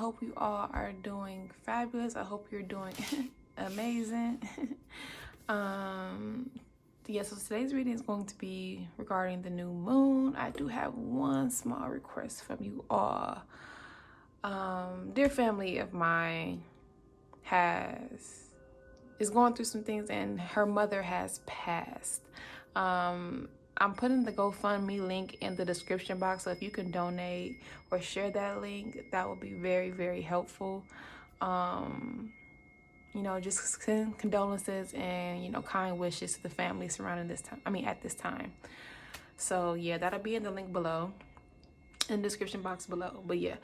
hope you all are doing fabulous. I hope you're doing amazing. Yeah, so today's reading is going to be regarding the new moon. I do have one small request from you all. Dear family of mine is going through some things, and her mother has passed. I'm putting the GoFundMe link in the description box, so if you can donate or share that link, that would be very, very helpful. You know, just send condolences and, you know, kind wishes to the family surrounding this time. At this time. So yeah, that'll be in the link below, in the description box below. But yeah,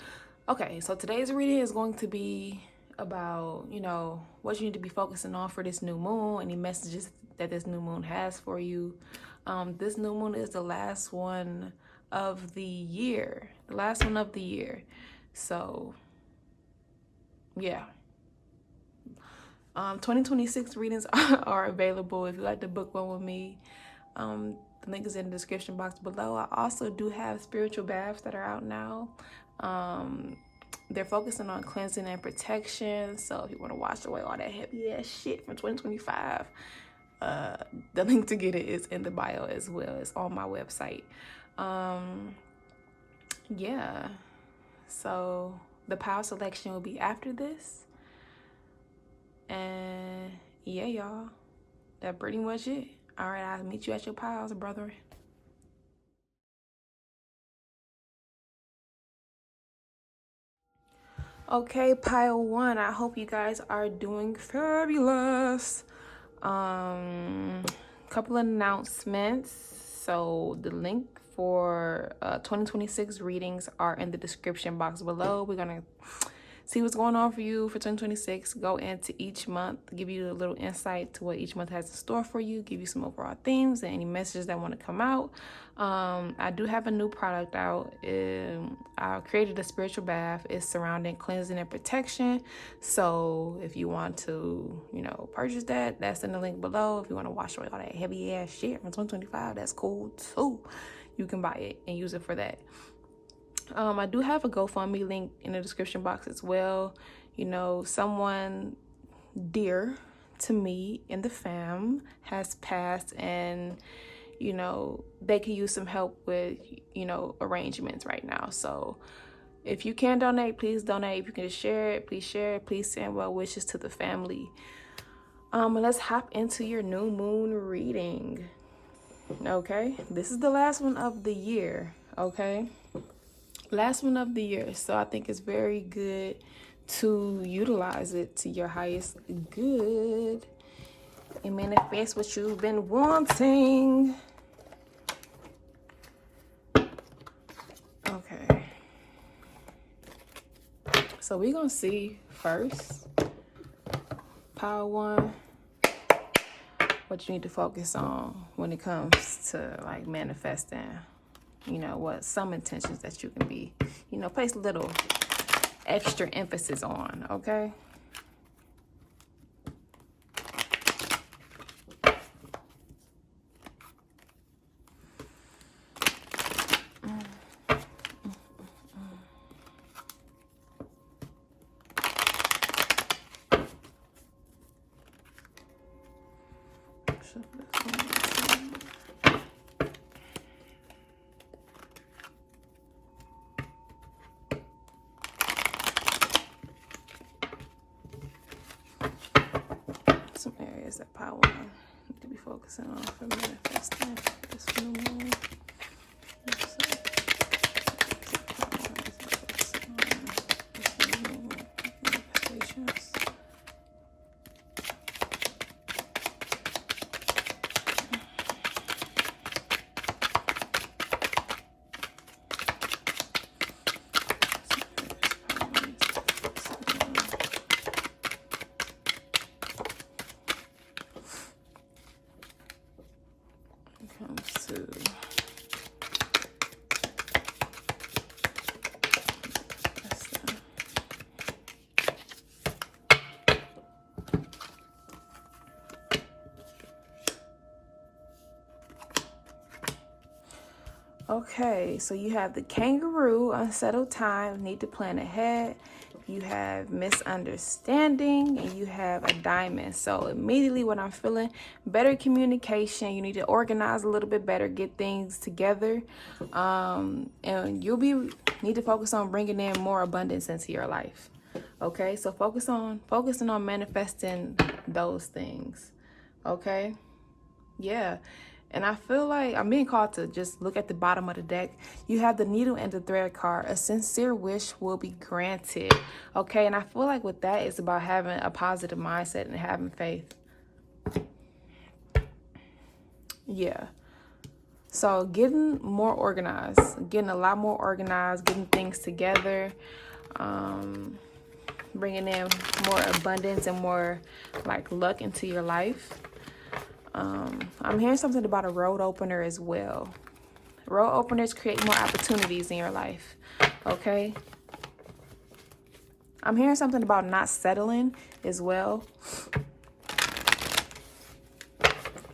okay, so today's reading is going to be about, you know, what you need to be focusing on for this new moon, any messages that this new moon has for you. This new moon is the last one of the year, So yeah, 2026 readings are available if you like to book one with me. The link is in the description box below. I also do have spiritual baths that are out now. They're focusing on cleansing and protection. So if you want to wash away all that heavy ass shit from 2025, the link to get it is in the bio as well. It's on my website. Yeah. So the power selection will be after this. And yeah, y'all, that's pretty much it. All right, I'll meet you at your piles, brother. Okay, pile one, I hope you guys are doing fabulous. Couple of announcements. So the link for 2026 readings are in the description box below. We're gonna see what's going on for you for 2026. Go into each month, give you a little insight to what each month has in store for you, give you some overall themes and any messages that want to come out. I do have a new product out. I created a spiritual bath. It's surrounding cleansing and protection. So if you want to, you know, purchase that, that's in the link below. If you want to wash away all that heavy ass shit from 2025, that's cool too. You can buy it and use it for that. I do have a GoFundMe link in the description box as well. You know, someone dear to me in the fam has passed, and, you know, they could use some help with, you know, arrangements right now. So if you can donate, please donate. If you can just share it, please share it. Please send well wishes to the family. Let's hop into your new moon reading. Okay, this is the last one of the year. Okay, last one of the year. So I think it's very good to utilize it to your highest good and manifest what you've been wanting. Okay, so we're gonna see first, pile one, what you need to focus on when it comes to like manifesting, you know, what some intentions that you can be, you know, place a little extra emphasis on. Okay, some areas that power need to be focusing on for manifesting this new moon. Okay, so you have the kangaroo, unsettled time, need to plan ahead. you have misunderstanding, and you have a diamond. So immediately what I'm feeling, better communication. You need to organize a little bit better, get things together, and you'll need to focus on bringing in more abundance into your life. Okay, so focusing on manifesting those things. Okay, yeah. And I feel like I'm being called to just look at the bottom of the deck. You have the needle and the thread card. A sincere wish will be granted. Okay, and I feel like with that, it's about having a positive mindset and having faith. Yeah. So getting more organized, getting a lot more organized, getting things together, bringing in more abundance and more like luck into your life. I'm hearing something about a road opener as well. Road openers create more opportunities in your life. Okay. I'm hearing something about not settling as well.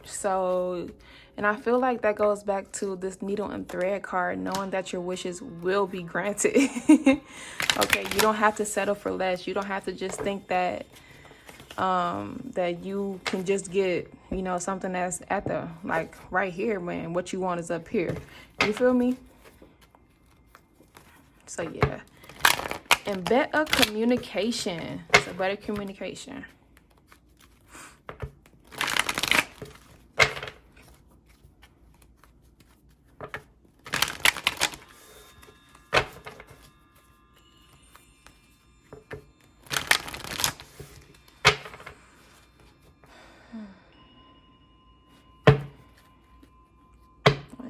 So, and I feel like that goes back to this needle and thread card, knowing that your wishes will be granted. Okay. You don't have to settle for less. You don't have to just think that that you can just get, you know, something that's at the, like, right here, man. What you want is up here. You feel me? So yeah. And better communication. So better communication.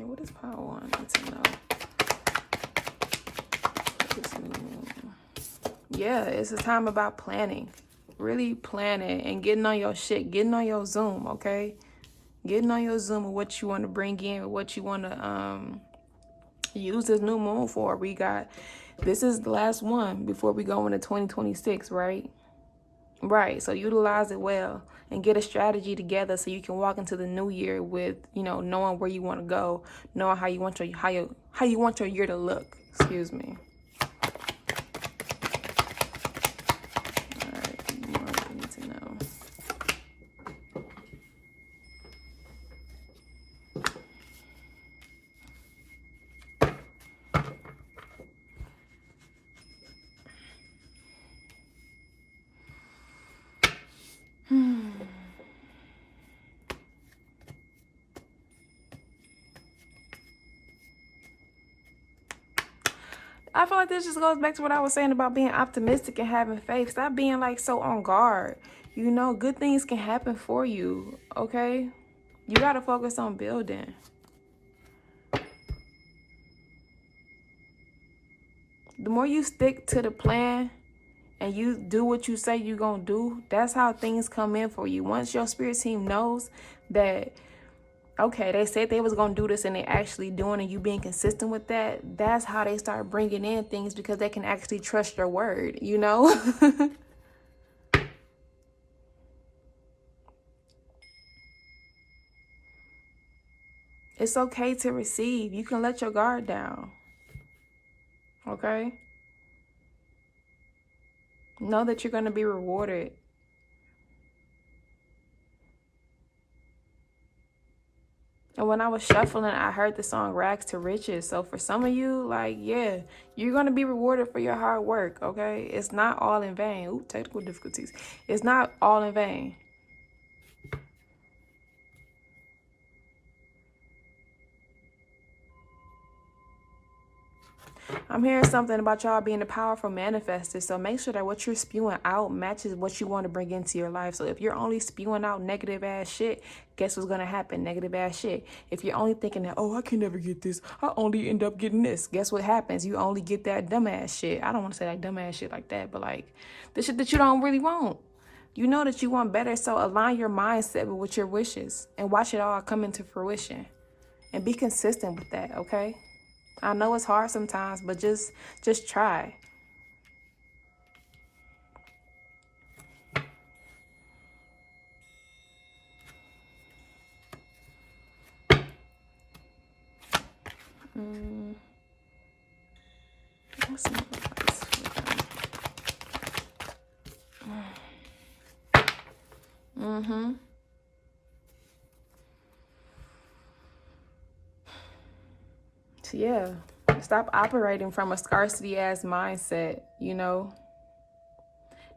What is power one? I need to know. Yeah, it's a time about planning. Really planning and getting on your shit. Getting on your Zoom, okay? Getting on your Zoom with what you want to bring in, what you want to use this new moon for. This is the last one before we go into 2026, right? Right. So utilize it well and get a strategy together so you can walk into the new year with, you know, knowing where you want to go, knowing how you want your year to look. Excuse me. All right. More I need to know. I feel like this just goes back to what I was saying about being optimistic and having faith. Stop being like so on guard. You know, good things can happen for you, okay? You got to focus on building. The more you stick to the plan and you do what you say you're going to do, that's how things come in for you. Once your spirit team knows that, okay, they said they was going to do this and they actually doing it, and you being consistent with that, that's how they start bringing in things, because they can actually trust your word, you know? It's okay to receive. You can let your guard down. Okay? Know that you're going to be rewarded. And when I was shuffling, I heard the song Rags to Riches. So for some of you, like, yeah, you're going to be rewarded for your hard work, okay? It's not all in vain. Ooh, technical difficulties. It's not all in vain. I'm hearing something about y'all being a powerful manifester. So make sure that what you're spewing out matches what you want to bring into your life. So if you're only spewing out negative ass shit, guess what's going to happen? Negative ass shit. If you're only thinking that, oh, I can never get this, I only end up getting this, guess what happens? You only get that dumbass shit. I don't want to say like dumbass shit like that, but like the shit that you don't really want. You know that you want better. So align your mindset with your wishes and watch it all come into fruition. And be consistent with that, okay? I know it's hard sometimes, but just try. What's some advice for them? Mm-hmm. So yeah, stop operating from a scarcity ass mindset, you know.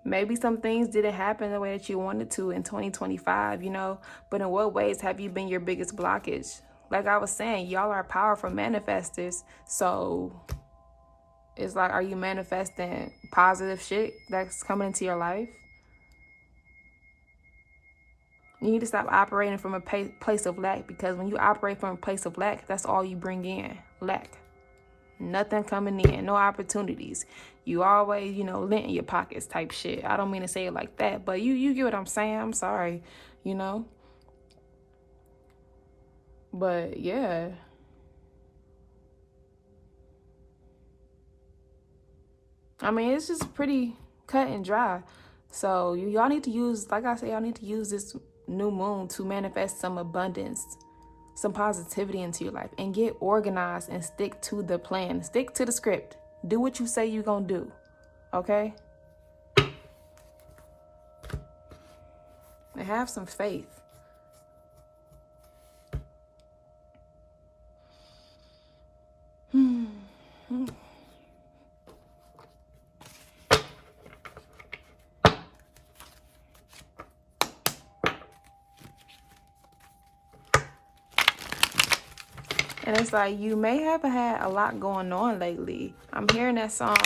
Maybe some things didn't happen the way that you wanted to in 2025, you know, but in what ways have you been your biggest blockage? Like I was saying, y'all are powerful manifestors. So it's like, are you manifesting positive shit that's coming into your life? You need to stop operating from a place of lack, because when you operate from a place of lack, that's all you bring in, lack. Nothing coming in, no opportunities. You always, you know, lint in your pockets type shit. I don't mean to say it like that, but you get what I'm saying. I'm sorry, you know. But yeah. I mean, it's just pretty cut and dry. So y'all need to use, like I said, y'all need to use this new moon to manifest some abundance, some positivity into your life, and get organized and stick to the plan. Stick to the script. Do what you say you're gonna do. Okay? And have some faith. And it's like, you may have had a lot going on lately. I'm hearing that song,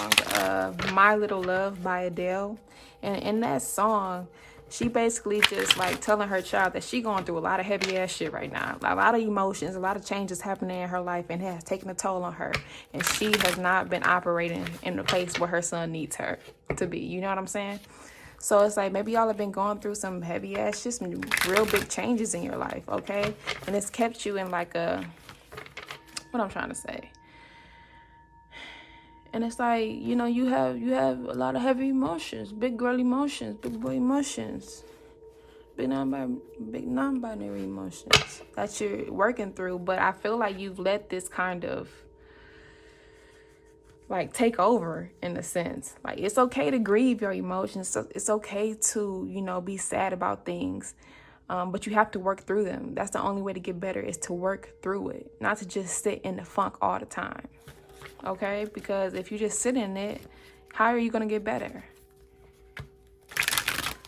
My Little Love by Adele. And in that song, she basically just like telling her child that she going through a lot of heavy ass shit right now. A lot of emotions, a lot of changes happening in her life, and it has taken a toll on her. And she has not been operating in the place where her son needs her to be. You know what I'm saying? So it's like, maybe y'all have been going through some heavy ass shit, some real big changes in your life, okay? And it's kept you in like a, what I'm trying to say. And it's like, you know, you have a lot of heavy emotions, big girl emotions, big boy emotions, big non-binary emotions that you're working through. But I feel like you've let this kind of like take over in a sense. Like, it's okay to grieve your emotions. So it's okay to, you know, be sad about things. But you have to work through them. That's the only way to get better, is to work through it, not to just sit in the funk all the time. Okay? Because if you just sit in it, how are you going to get better?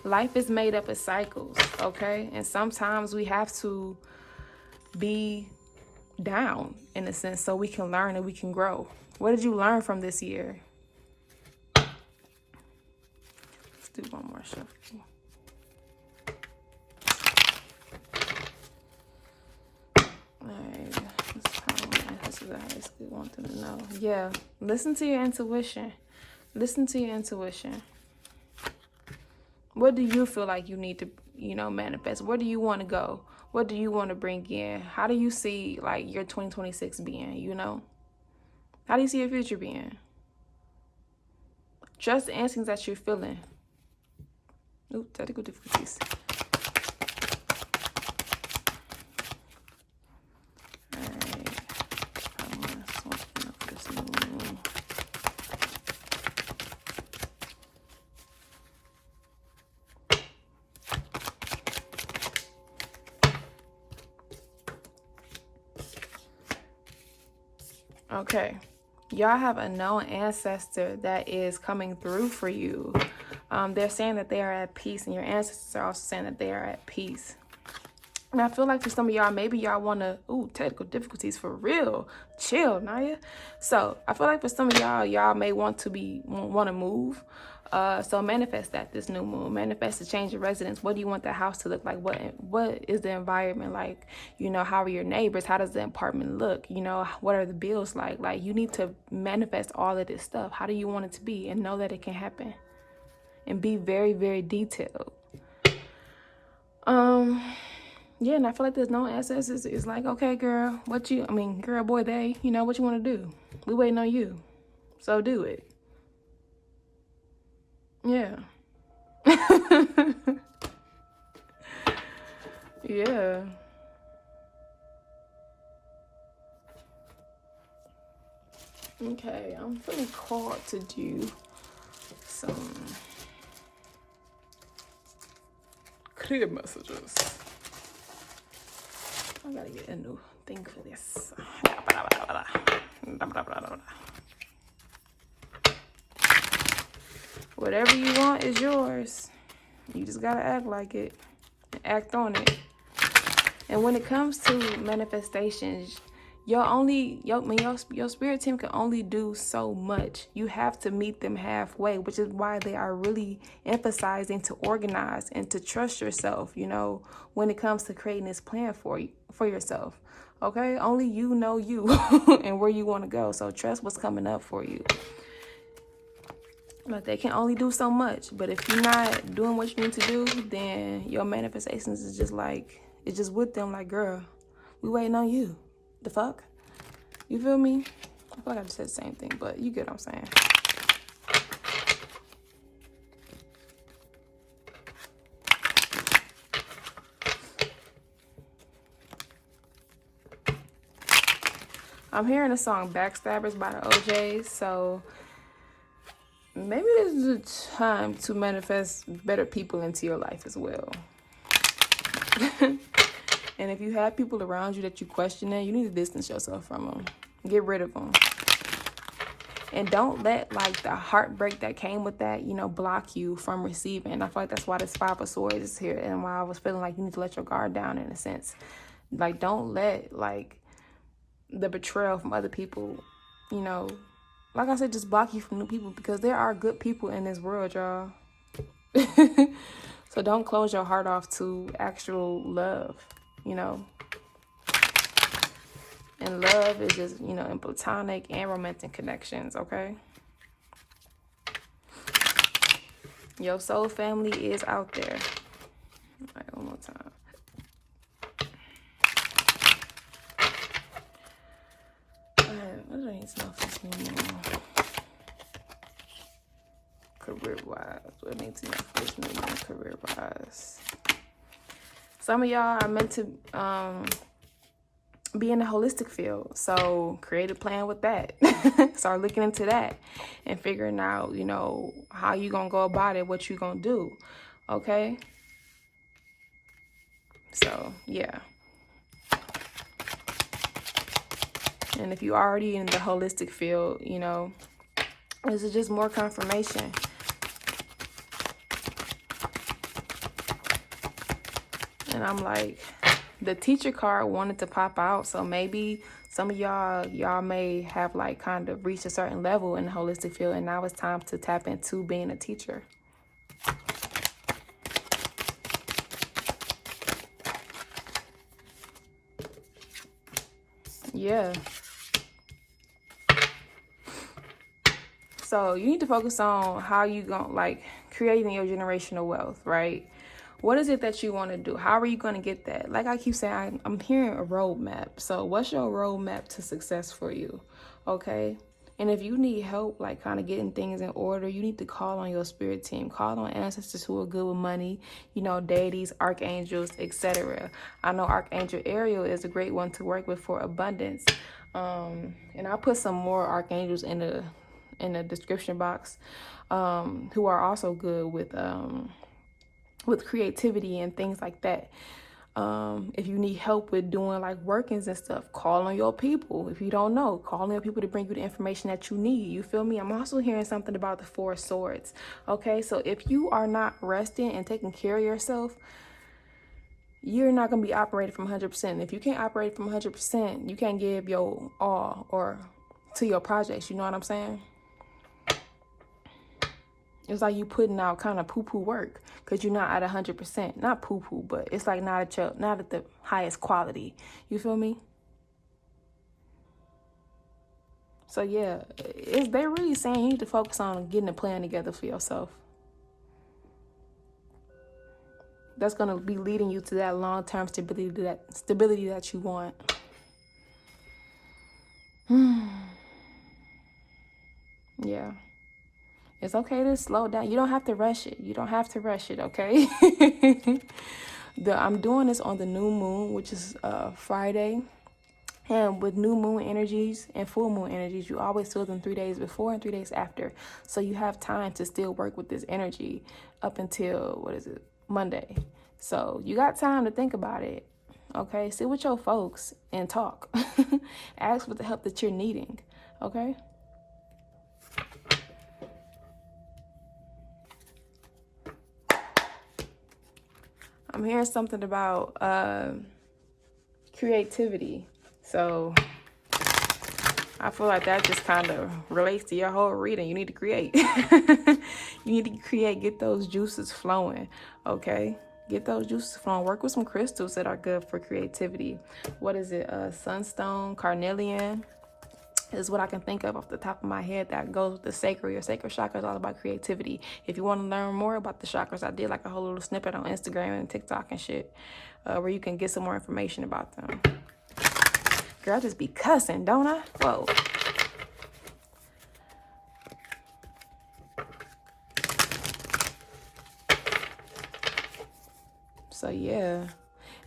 Life is made up of cycles, okay? And sometimes we have to be down in a sense so we can learn and we can grow. What did you learn from this year? Let's do one more shuffle. This is a high school wanting to know. Yeah, listen to your intuition. Listen to your intuition. What do you feel like you need to, you know, manifest? Where do you want to go? What do you want to bring in? How do you see like your 2026 being, you know? How do you see your future being? Trust the instincts that you're feeling. Ooh, technical difficulties. Okay, y'all have a known ancestor that is coming through for you. They're saying that they are at peace, and your ancestors are also saying that they are at peace. And I feel like for some of y'all, maybe y'all want to, technical difficulties for real. Chill, Naya. So I feel like for some of y'all may want to move. So manifest that this new moon. Manifest a change of residence. What do you want the house to look like? What is the environment like? You know, how are your neighbors? How does the apartment look? You know, what are the bills like? Like, you need to manifest all of this stuff. How do you want it to be? And know that it can happen. And be very, very detailed. Yeah, and I feel like there's no ancestors. It's like, okay, girl, girl, boy, they, you know, what you want to do? We waiting on you. So do it. Yeah. Yeah. Okay, I'm feeling called to do some clear messages. I gotta get a new thing for this. Whatever you want is yours. You just gotta act like it. Act on it. And when it comes to manifestations, your spirit team can only do so much. You have to meet them halfway, which is why they are really emphasizing to organize and to trust yourself, you know, when it comes to creating this plan for yourself. Okay? Only you know you and where you want to go. So trust what's coming up for you. But they can only do so much. But if you're not doing what you need to do, then your manifestations is just like, it's just with them like, girl, we waiting on you. The fuck? You feel me? I feel like I just said the same thing, but you get what I'm saying. I'm hearing the song Backstabbers by the OJs, so maybe this is a time to manifest better people into your life as well. And if you have people around you that you question, you need to distance yourself from them. Get rid of them. And don't let like the heartbreak that came with that, you know, block you from receiving. I feel like that's why this 5 of Swords is here, and why I was feeling like you need to let your guard down in a sense. Like, don't let like the betrayal from other people, you know, like I said, just block you from new people, because there are good people in this world, y'all. So don't close your heart off to actual love, you know. And love is just, you know, in platonic and romantic connections, okay? Your soul family is out there. All right, one more time. All right, what do I need to know for this new moon? Career-wise, what I need to know for this new moon career-wise? Some of y'all are meant to be in the holistic field, so create a plan with that. Start looking into that and figuring out, you know, how you gonna go about it, what you gonna do, okay? So yeah. And if you already in the holistic field, you know, this is just more confirmation. And I'm like, the teacher card wanted to pop out, so maybe some of y'all may have like kind of reached a certain level in the holistic field, and now it's time to tap into being a teacher. Yeah. So you need to focus on how you gonna like creating your generational wealth, right? What is it that you want to do? How are you going to get that? Like I keep saying, I'm hearing a roadmap. So what's your roadmap to success for you? Okay. And if you need help, like kind of getting things in order, you need to call on your spirit team. Call on ancestors who are good with money, you know, deities, archangels, etc. I know Archangel Ariel is a great one to work with for abundance. And I'll put some more archangels in the description box, who are also good with creativity and things like that. If you need help with doing like workings and stuff, call on your people. If you don't know, call on your people to bring you the information that you need. You feel me? I'm also hearing something about the 4 of Swords. Okay, so if you are not resting and taking care of yourself, you're not going to be operating from 100%. If you can't operate from 100%, you can't give your all or to your projects. You know what I'm saying? It's like you putting out kind of poo-poo work because you're not at 100%. Not poo-poo, but it's like not at the highest quality. You feel me? So yeah, they're really saying you need to focus on getting a plan together for yourself. That's going to be leading you to that long-term stability that you want. Yeah. It's okay to slow down. You don't have to rush it. You don't have to rush it, okay? I'm doing this on the new moon, which is Friday. And with new moon energies and full moon energies, you always feel them 3 days before and 3 days after. So you have time to still work with this energy up until, Monday. So you got time to think about it. Okay, sit with your folks and talk. Ask for the help that you're needing. Okay. I'm hearing something about creativity. So I feel like that just kind of relates to your whole reading. You need to create. You need to create, get those juices flowing, okay? Get those juices flowing. Work with some crystals that are good for creativity. What is it? Sunstone, carnelian is what I can think of off the top of my head that goes with the sacral. Your sacral chakra is all about creativity. If you want to learn more about the chakras, I did like a whole little snippet on Instagram and TikTok and shit, where you can get some more information about them. Girl, I just be cussing, don't I? Whoa. So yeah.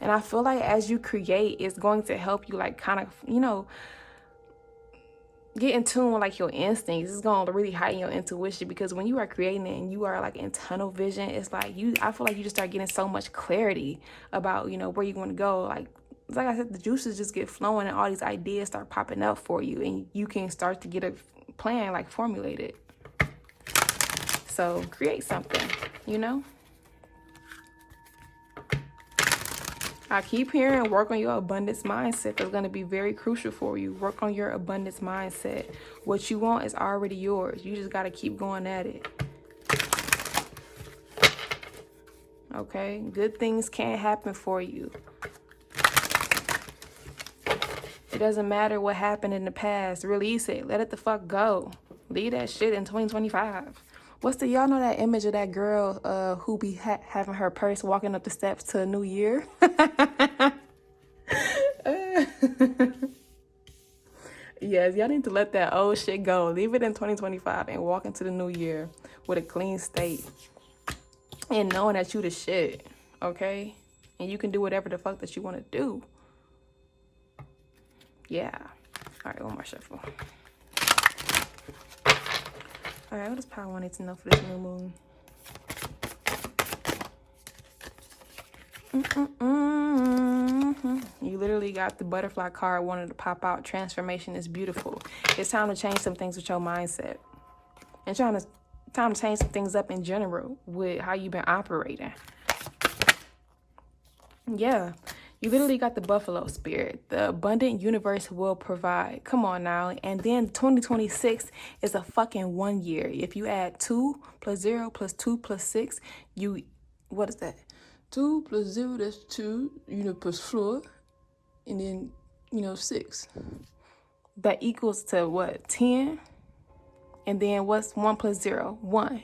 And I feel like as you create, it's going to help you like kind of, you know, get in tune with like your instincts. It's going to really heighten your intuition, because when you are creating it and you are like in tunnel vision, it's like I feel like you just start getting so much clarity about, you know, where you want to go. Like I said, the juices just get flowing and all these ideas start popping up for you, and you can start to get a plan like formulated. So create something, you know. I keep hearing work on your abundance mindset. That's going to be very crucial for you. Work on your abundance mindset. What you want is already yours. You just got to keep going at it. Okay? Good things can't happen for you. It doesn't matter what happened in the past. Release it. Let it the fuck go. Leave that shit in 2025. Y'all know that image of that girl who be having her purse walking up the steps to a new year? Yes, y'all need to let that old shit go. Leave it in 2025 and walk into the new year with a clean state. And knowing that you the shit, okay? And you can do whatever the fuck that you want to do. Yeah. All right, one more shuffle. All right, what does Power One need to know for this new moon? You literally got the butterfly card wanted to pop out. Transformation is beautiful. It's time to change some things with your mindset. And time to change some things up in general with how you've been operating. Yeah. You literally got the buffalo spirit. The abundant universe will provide. Come on now. And then 2026 is a fucking 1 year. If you add 2 plus 0 plus 2 plus 6, what is that? 2 plus 0, that's 2, plus 4. And then, 6. That equals to what? 10? And then what's 1 plus 0? 1.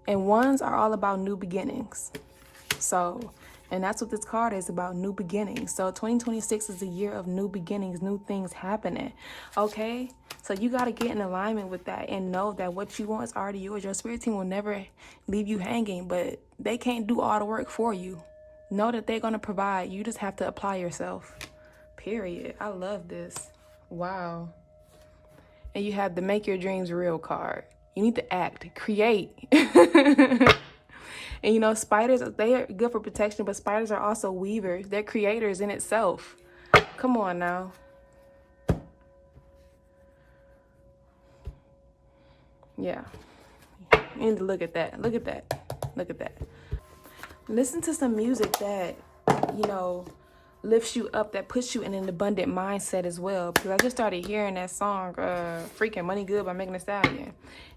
And ones are all about new beginnings. So... and that's what this card is about, new beginnings. So 2026 is a year of new beginnings, new things happening, okay? So you got to get in alignment with that and know that what you want is already yours. Your spirit team will never leave you hanging, but they can't do all the work for you. Know that they're going to provide. You just have to apply yourself, period. I love this. Wow. And you have the Make Your Dreams Real card. You need to act, create. And spiders, they are good for protection, but spiders are also weavers. They're creators in itself. Come on now. Yeah. You need to look at that. Look at that. Look at that. Listen to some music that, lifts you up, that puts you in an abundant mindset as well. Because I just started hearing that song, Freaking Money Good by Megan Thee Stallion.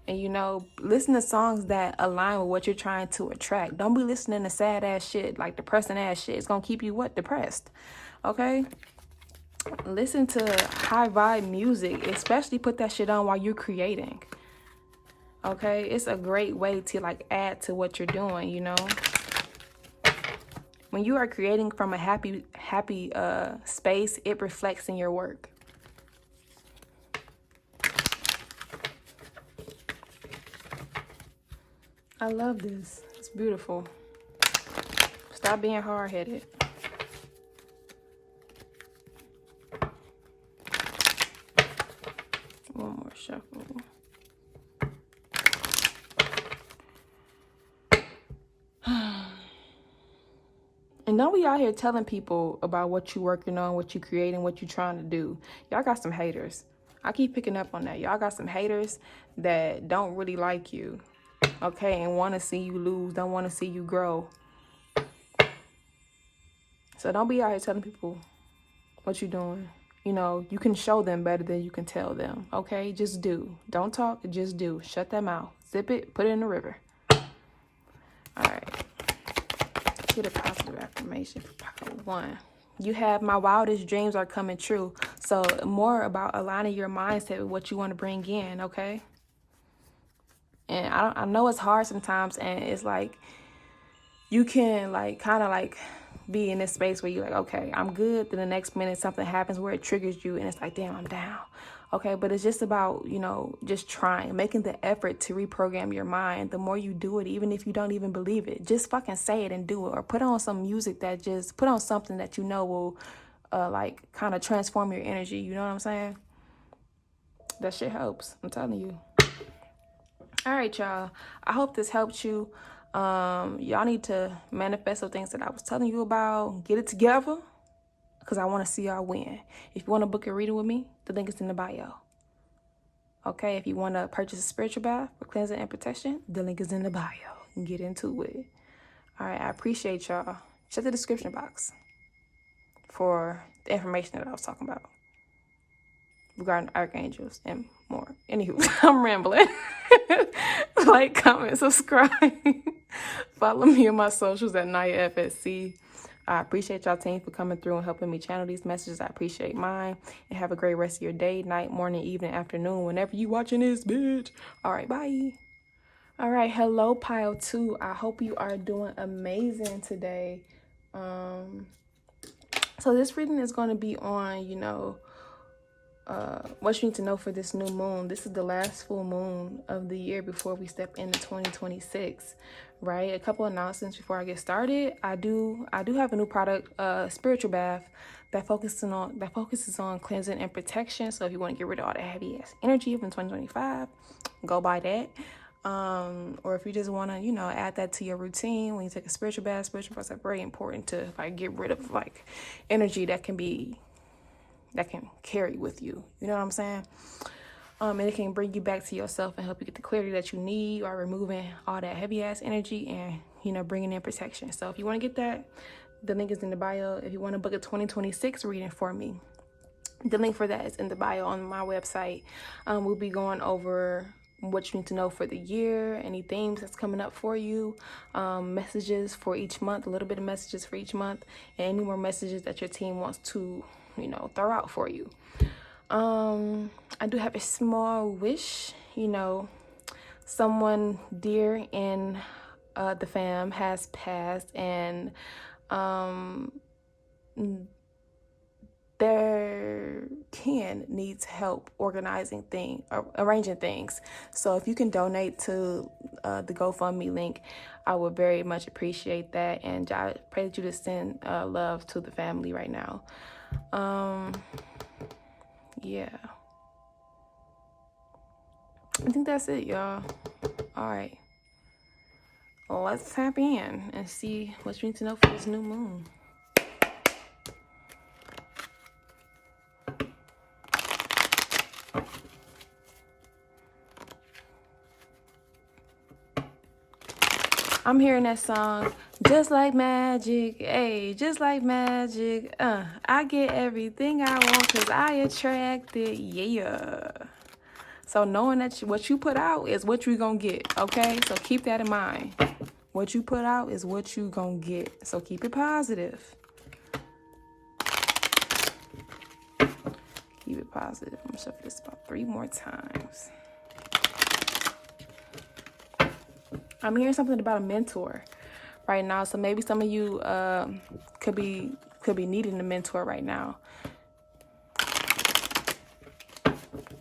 And, listen to songs that align with what you're trying to attract. Don't be listening to sad ass shit, like depressing ass shit. It's going to keep you depressed. Okay? Listen to high vibe music, especially put that shit on while you're creating. Okay? It's a great way to add to what you're doing, When you are creating from a happy space, it reflects in your work. I love this. It's beautiful. Stop being hard-headed. One more shuffle. And don't be out here telling people about what you working on, what you creating, what you trying to do. Y'all got some haters. I keep picking up on that. Y'all got some haters that don't really like you, okay, and want to see you lose, don't want to see you grow. So don't be out here telling people what you're doing. You know, you can show them better than you can tell them, okay? Just do. Don't talk, just do. Shut that mouth. Zip it, put it in the river. All right. Get a positive affirmation for power 1. You have my wildest dreams are coming true. So more about aligning your mindset with what you want to bring in, okay? And I know it's hard sometimes, and it's like you can like kind of like be in this space where you're like, okay, I'm good. Then the next minute something happens where it triggers you and it's like, damn, I'm down. Okay, but it's just about, you know, just trying, making the effort to reprogram your mind. The more you do it, even if you don't even believe it, just fucking say it and do it. Or put on some music that just, put on something that you know will like kind of transform your energy. You know what I'm saying? That shit helps. I'm telling you. All right, y'all. I hope this helped you. Y'all need to manifest the things that I was telling you about. Get it together, because I want to see y'all win. If you want to book a reading with me, the link is in the bio. Okay, if you want to purchase a spiritual bath for cleansing and protection, the link is in the bio. Get into it. All right, I appreciate y'all. Check the description box for the information that I was talking about regarding archangels and more. Anywho, I'm rambling. Like, comment, subscribe. Follow me on my socials at Naya FSC. I appreciate y'all team for coming through and helping me channel these messages. I appreciate mine. And have a great rest of your day, night, morning, evening, afternoon, whenever you watching this, bitch. All right, bye. All right, hello, pile 2. I hope you are doing amazing today. So this reading is going to be on, you know, what you need to know for this new moon. This is the last full moon of the year before we step into 2026, right? A couple announcements before I get started. I do have a new product, spiritual bath that focuses on cleansing and protection. So if you want to get rid of all that heavy ass energy from 2025, go buy that. Or if you just want to, you know, add that to your routine when you take a spiritual baths are very important to like get rid of like energy that can carry with you. You know what I'm saying? And it can bring you back to yourself and help you get the clarity that you need, or removing all that heavy ass energy and, you know, bringing in protection. So if you want to get that, the link is in the bio. If you want to book a 2026 reading for me, the link for that is in the bio on my website. We'll be going over what you need to know for the year, any themes that's coming up for you, messages for each month, a little bit of messages for each month, and any more messages that your team wants to, you know, throw out for you. I do have a small wish. You know, someone dear in the fam has passed, and their kin needs help arranging things. So if you can donate to the GoFundMe link, I would very much appreciate that. And I pray that you just send love to the family right now. Yeah, I think that's it, y'all. All right, well, let's tap in and see what you need to know for this new moon. I'm hearing that song, just like magic, hey, just like magic. I get everything I want because I attract it, yeah. So knowing that what you put out is what you're going to get, okay? So keep that in mind. What you put out is what you're going to get. So keep it positive. Keep it positive. I'm going to shuffle this about 3 more times. I'm hearing something about a mentor right now. So maybe some of you could be needing a mentor right now.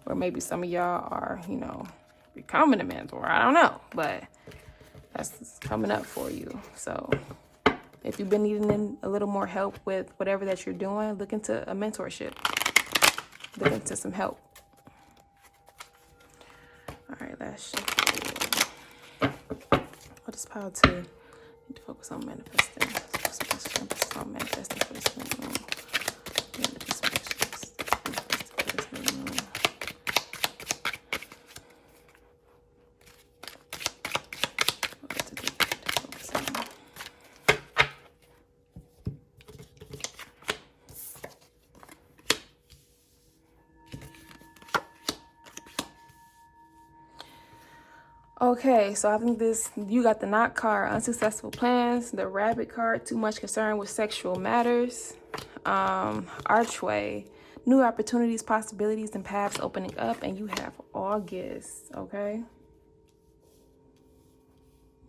Or maybe some of y'all are, you know, becoming a mentor. I don't know, but that's coming up for you. So if you've been needing a little more help with whatever that you're doing, look into a mentorship. Look into some help. All right, last shift. What is power 2? Need to focus on manifesting. Okay, so I think you got the Knot card, unsuccessful plans, the Rabbit card, too much concern with sexual matters, Archway, new opportunities, possibilities, and paths opening up, and you have August, okay?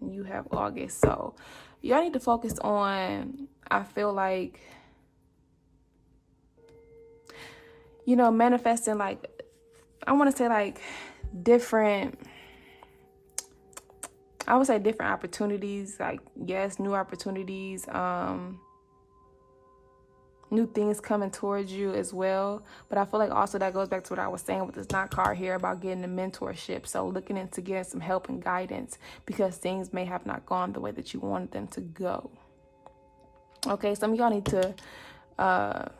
You have August, so y'all need to focus on, I feel like, you know, manifesting, like, I want to say, like, different, I would say different opportunities, like, yes, new opportunities, new things coming towards you as well. But I feel like also that goes back to what I was saying with this Knot card here about getting the mentorship. So looking into getting some help and guidance because things may have not gone the way that you wanted them to go. Okay, some of y'all need to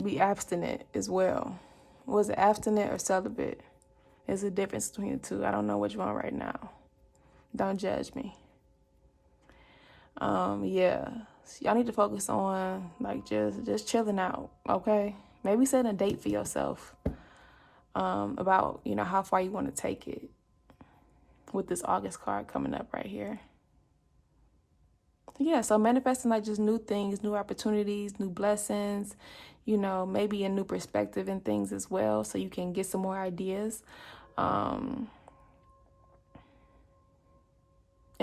be abstinent as well. Was it abstinent or celibate? There's a difference between the two. I don't know which one right now. Don't judge me. Yeah. So y'all need to focus on like just chilling out, okay? Maybe setting a date for yourself. About, you know, how far you want to take it with this August card coming up right here. Yeah, so manifesting like just new things, new opportunities, new blessings, you know, maybe a new perspective in things as well, so you can get some more ideas. And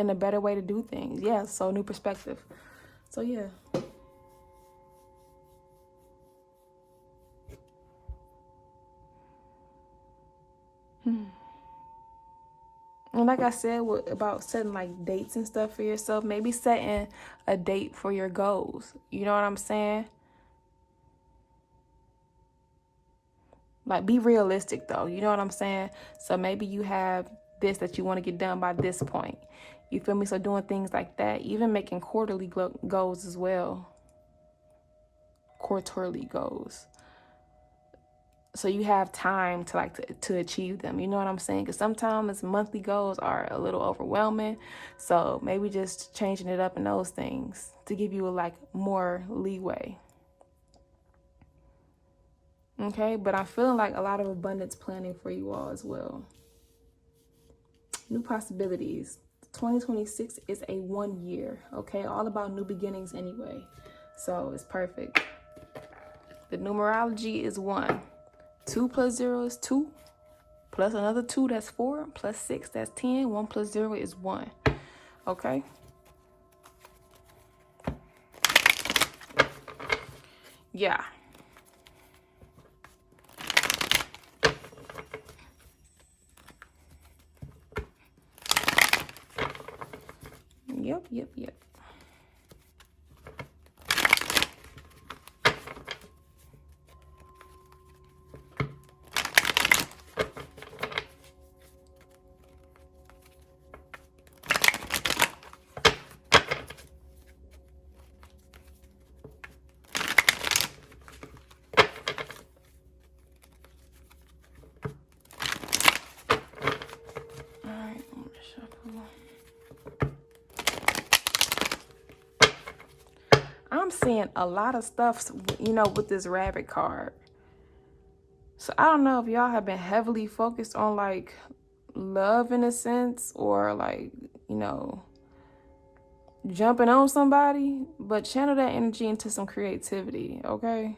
a better way to do things. Yeah, so new perspective. So yeah. And like I said, about setting like dates and stuff for yourself, maybe setting a date for your goals. You know what I'm saying? Like, be realistic though. You know what I'm saying? So maybe you have this that you want to get done by this point. You feel me? So doing things like that, even making quarterly goals as well. Quarterly goals. So you have time to achieve them. You know what I'm saying? Because sometimes monthly goals are a little overwhelming. So maybe just changing it up in those things to give you like more leeway. Okay, but I'm feeling like a lot of abundance planning for you all as well. New possibilities. 2026 is a 1 year, okay? All about new beginnings anyway. So it's perfect. The numerology is 1. 2 plus 0 is 2. Plus another 2, that's 4. Plus 6, that's 10. 1 plus 0 is 1. Okay? Yeah. Yep. I'm seeing a lot of stuff, you know, with this Rabbit card. So I don't know if y'all have been heavily focused on like love in a sense, or like, you know, jumping on somebody, but channel that energy into some creativity, okay?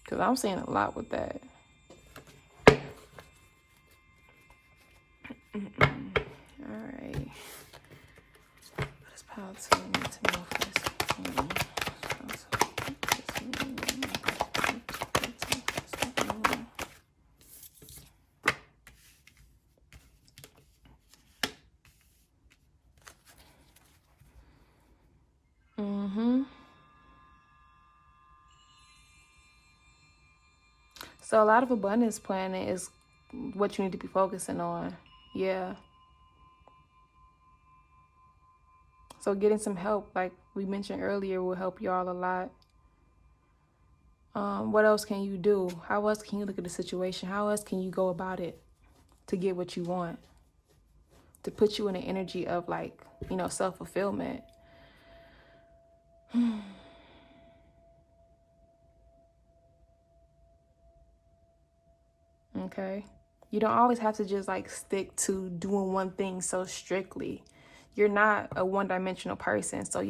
Because I'm seeing a lot with that. All right. What is power to me to know for this? So a lot of abundance planning is what you need to be focusing on. Yeah. So getting some help, like we mentioned earlier, will help y'all a lot. What else can you do? How else can you look at the situation? How else can you go about it to get what you want? To put you in an energy of like, you know, self-fulfillment. Okay? You don't always have to just like stick to doing one thing so strictly. You're not a one-dimensional person, so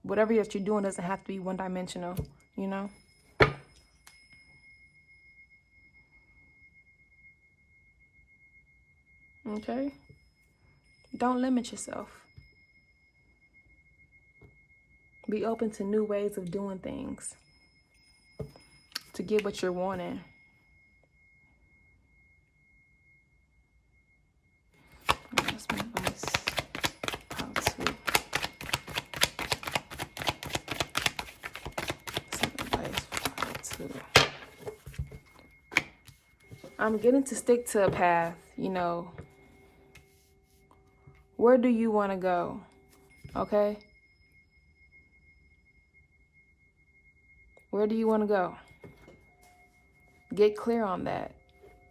whatever that you're doing doesn't have to be one-dimensional, you know? Okay? Don't limit yourself. Be open to new ways of doing things to get what you're wanting. That's my advice. How to. Some advice for how to. I'm getting to stick to a path, you know. Where do you want to go? Okay? Where do you want to go? Get clear on that.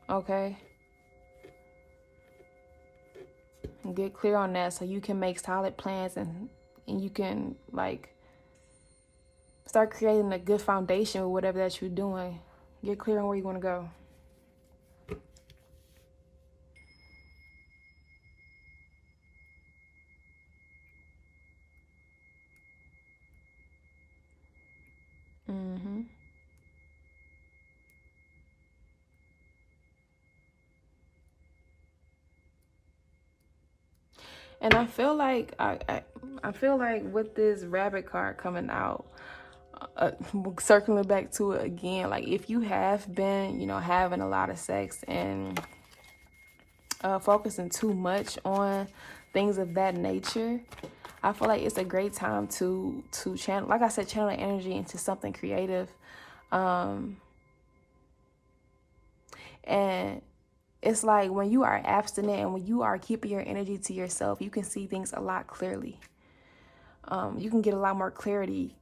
Okay? Get clear on that so you can make solid plans and you can like start creating a good foundation with whatever that you're doing. Get clear on where you want to go. Mm-hmm. And I feel like I feel like with this rabbit card coming out, circling back to it again, like if you have been, you know, having a lot of sex and focusing too much on things of that nature, I feel like it's a great time to channel, like I said, channel energy into something creative. And it's like when you are abstinent and when you are keeping your energy to yourself, you can see things a lot clearly. You can get a lot more clarity.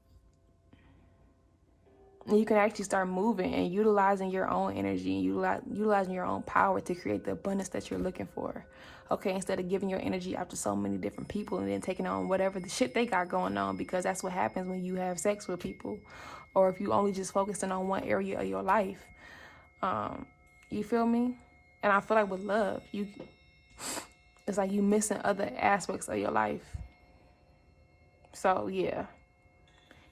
And you can actually start moving and utilizing your own energy and utilizing your own power to create the abundance that you're looking for. Okay, instead of giving your energy out to so many different people and then taking on whatever the shit they got going on, because that's what happens when you have sex with people, or if you only just focusing on one area of your life. You feel me? And I feel like with love, it's like you missing other aspects of your life. So yeah,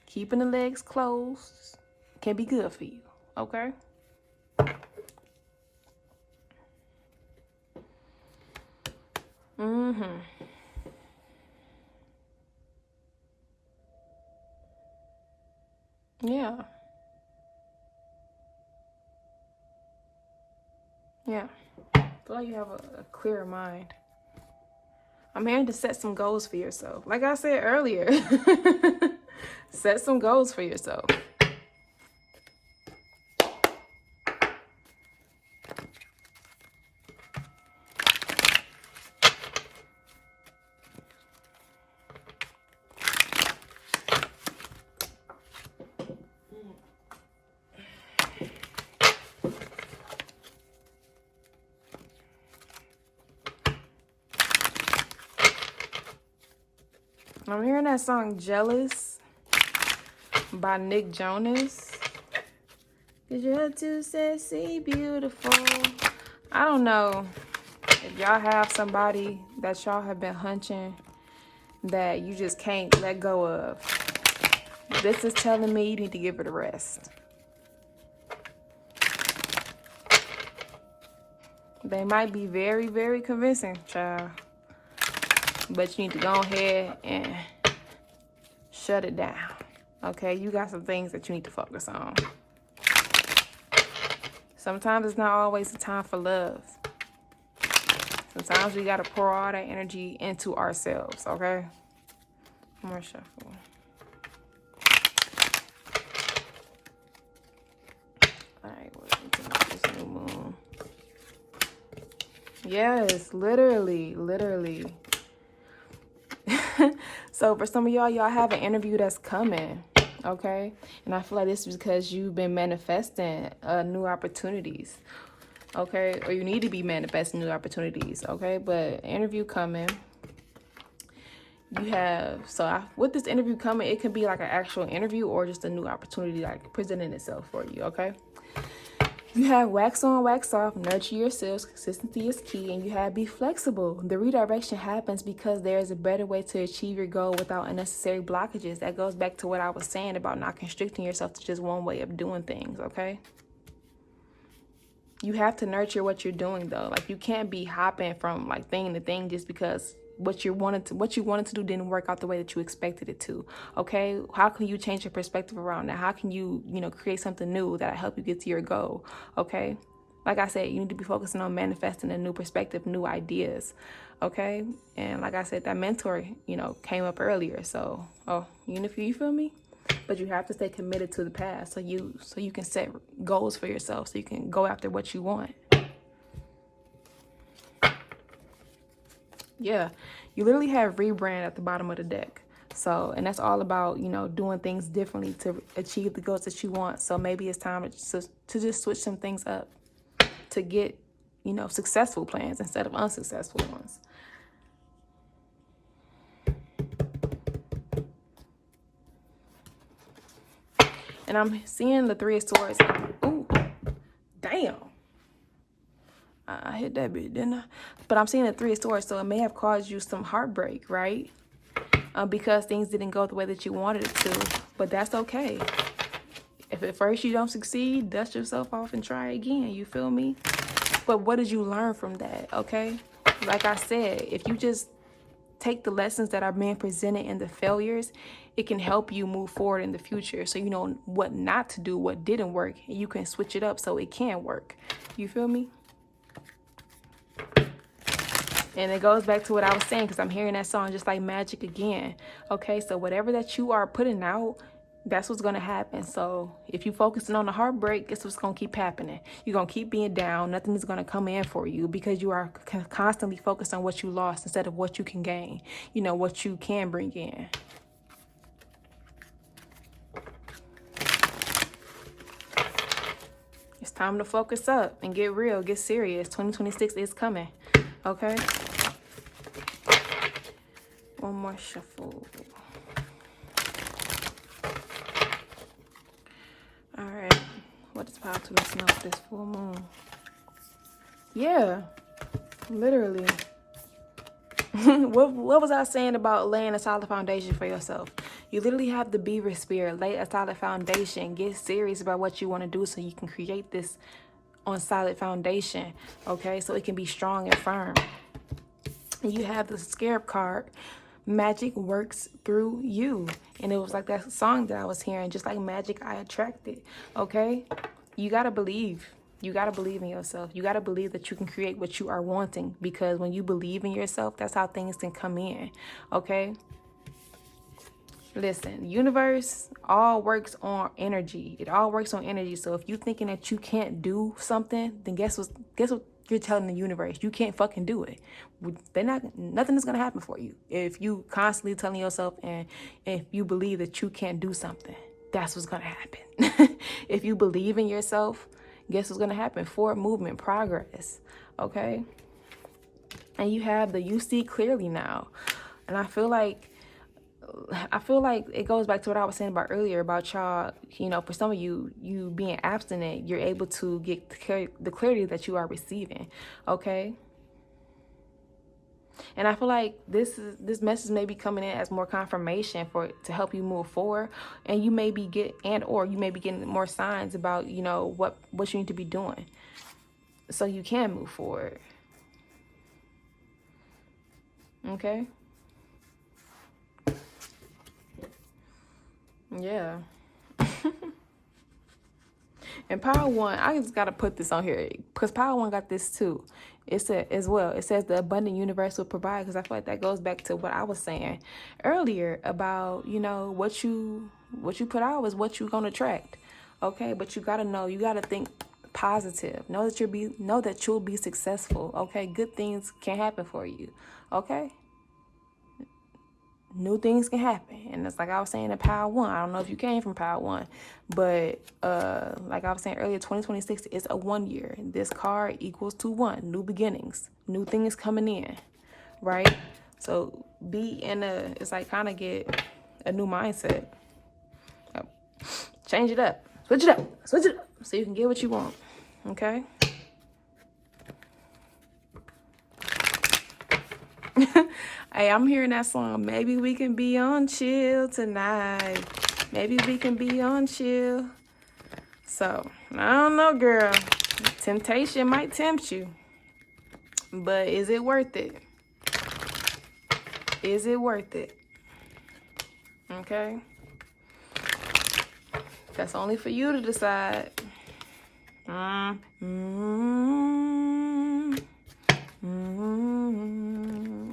keeping the legs closed can be good for you, okay? Mm-hmm. Yeah. Yeah. I feel like you have a clearer mind. I'm here to set some goals for yourself. Like I said earlier, set some goals for yourself. I'm hearing that song Jealous by Nick Jonas. Cause you're too sexy, beautiful. I don't know if y'all have somebody that y'all have been hunching that you just can't let go of. This is telling me you need to give it a rest. They might be very, very convincing, child. But you need to go ahead and shut it down. Okay, you got some things that you need to focus on. Sometimes it's not always the time for love. Sometimes we got to pour all that energy into ourselves, okay? More shuffle. All right, we're into this new moon. Yes, literally. So for some of y'all have an interview that's coming, okay? And I feel like this is because you've been manifesting new opportunities, okay? Or you need to be manifesting new opportunities, okay? But interview coming. You have, with this interview coming, it can be like an actual interview or just a new opportunity like presenting itself for you, okay? You have wax on, wax off, nurture yourselves, consistency is key, and you have be flexible. The redirection happens because there is a better way to achieve your goal without unnecessary blockages. That goes back to what I was saying about not constricting yourself to just one way of doing things, okay? You have to nurture what you're doing, though. Like, you can't be hopping from like thing to thing just because what you wanted to do didn't work out the way that you expected it to. Okay, how can you change your perspective around that? How can you create something new that'll help you get to your goal? Okay, like I said, you need to be focusing on manifesting a new perspective, new ideas. Okay, and like I said, that mentor came up earlier, so you feel me? But you have to stay committed to the past so you can set goals for yourself, so you can go after what you want. Yeah, you literally have rebrand at the bottom of the deck. So, and that's all about, doing things differently to achieve the goals that you want. So maybe it's time to just switch some things up to get, successful plans instead of unsuccessful ones. And I'm seeing the Three of Swords. Ooh, damn. I hit that bit, didn't I? But I'm seeing the Three of Swords, so it may have caused you some heartbreak, right? Because things didn't go the way that you wanted it to. But that's okay. If at first you don't succeed, dust yourself off and try again. You feel me? But what did you learn from that, okay? Like I said, if you just take the lessons that are being presented in the failures, it can help you move forward in the future. So you know what not to do, what didn't work, and you can switch it up so it can work. You feel me? And it goes back to what I was saying, because I'm hearing that song just like magic again. Okay, so whatever that you are putting out, that's what's going to happen. So if you're focusing on the heartbreak, guess what's going to keep happening? You're going to keep being down. Nothing is going to come in for you because you are constantly focused on what you lost instead of what you can gain, what you can bring in. It's time to focus up and get real, get serious. 2026 is coming. Okay. One more shuffle. All right. What is power to listen off this full moon? Yeah. Literally. What was I saying about laying a solid foundation for yourself? You literally have the Beaver spirit. Lay a solid foundation. Get serious about what you want to do so you can create this on solid foundation, okay, so it can be strong and firm. And you have the Scarab card. Magic works through you, and it was like that song that I was hearing, just like magic I attracted. Okay, you gotta believe. You gotta believe in yourself. You gotta believe that you can create what you are wanting, because when you believe in yourself, that's how things can come in. Okay, listen, universe all works on energy. It all works on energy. So if you thinking that you can't do something, then guess what you're telling the universe? You can't fucking do it. Nothing is gonna happen for you if you constantly telling yourself, and if you believe that you can't do something, that's what's gonna happen. If you believe in yourself, guess what's gonna happen? Forward movement, progress. Okay, and you have the you see clearly now, and I feel like it goes back to what I was saying about earlier about y'all, for some of you being abstinent, you're able to get the clarity that you are receiving, okay? And I feel like this message may be coming in as more confirmation to help you move forward, and you may be getting more signs about, what you need to be doing so you can move forward, okay? Yeah. And Power One, I just got to put this on here because Power One got this too. It said as well, it says the abundant universe will provide, because I feel like that goes back to what I was saying earlier about, what you put out is what you're going to attract. Okay, but you got to think positive. Know that you'll be successful. Okay, good things can happen for you. Okay? New things can happen. And it's like I was saying in Power One. I don't know if you came from Power One, but like I was saying earlier, 2026 is a 1 year. This card equals to 1. New beginnings. New things coming in. Right? So it's like kind of get a new mindset. Change it up. Switch it up. So you can get what you want. Okay? Hey, I'm hearing that song. Maybe we can be on chill tonight. Maybe we can be on chill. So, I don't know, girl. Temptation might tempt you. But is it worth it? Is it worth it? Okay? That's only for you to decide. You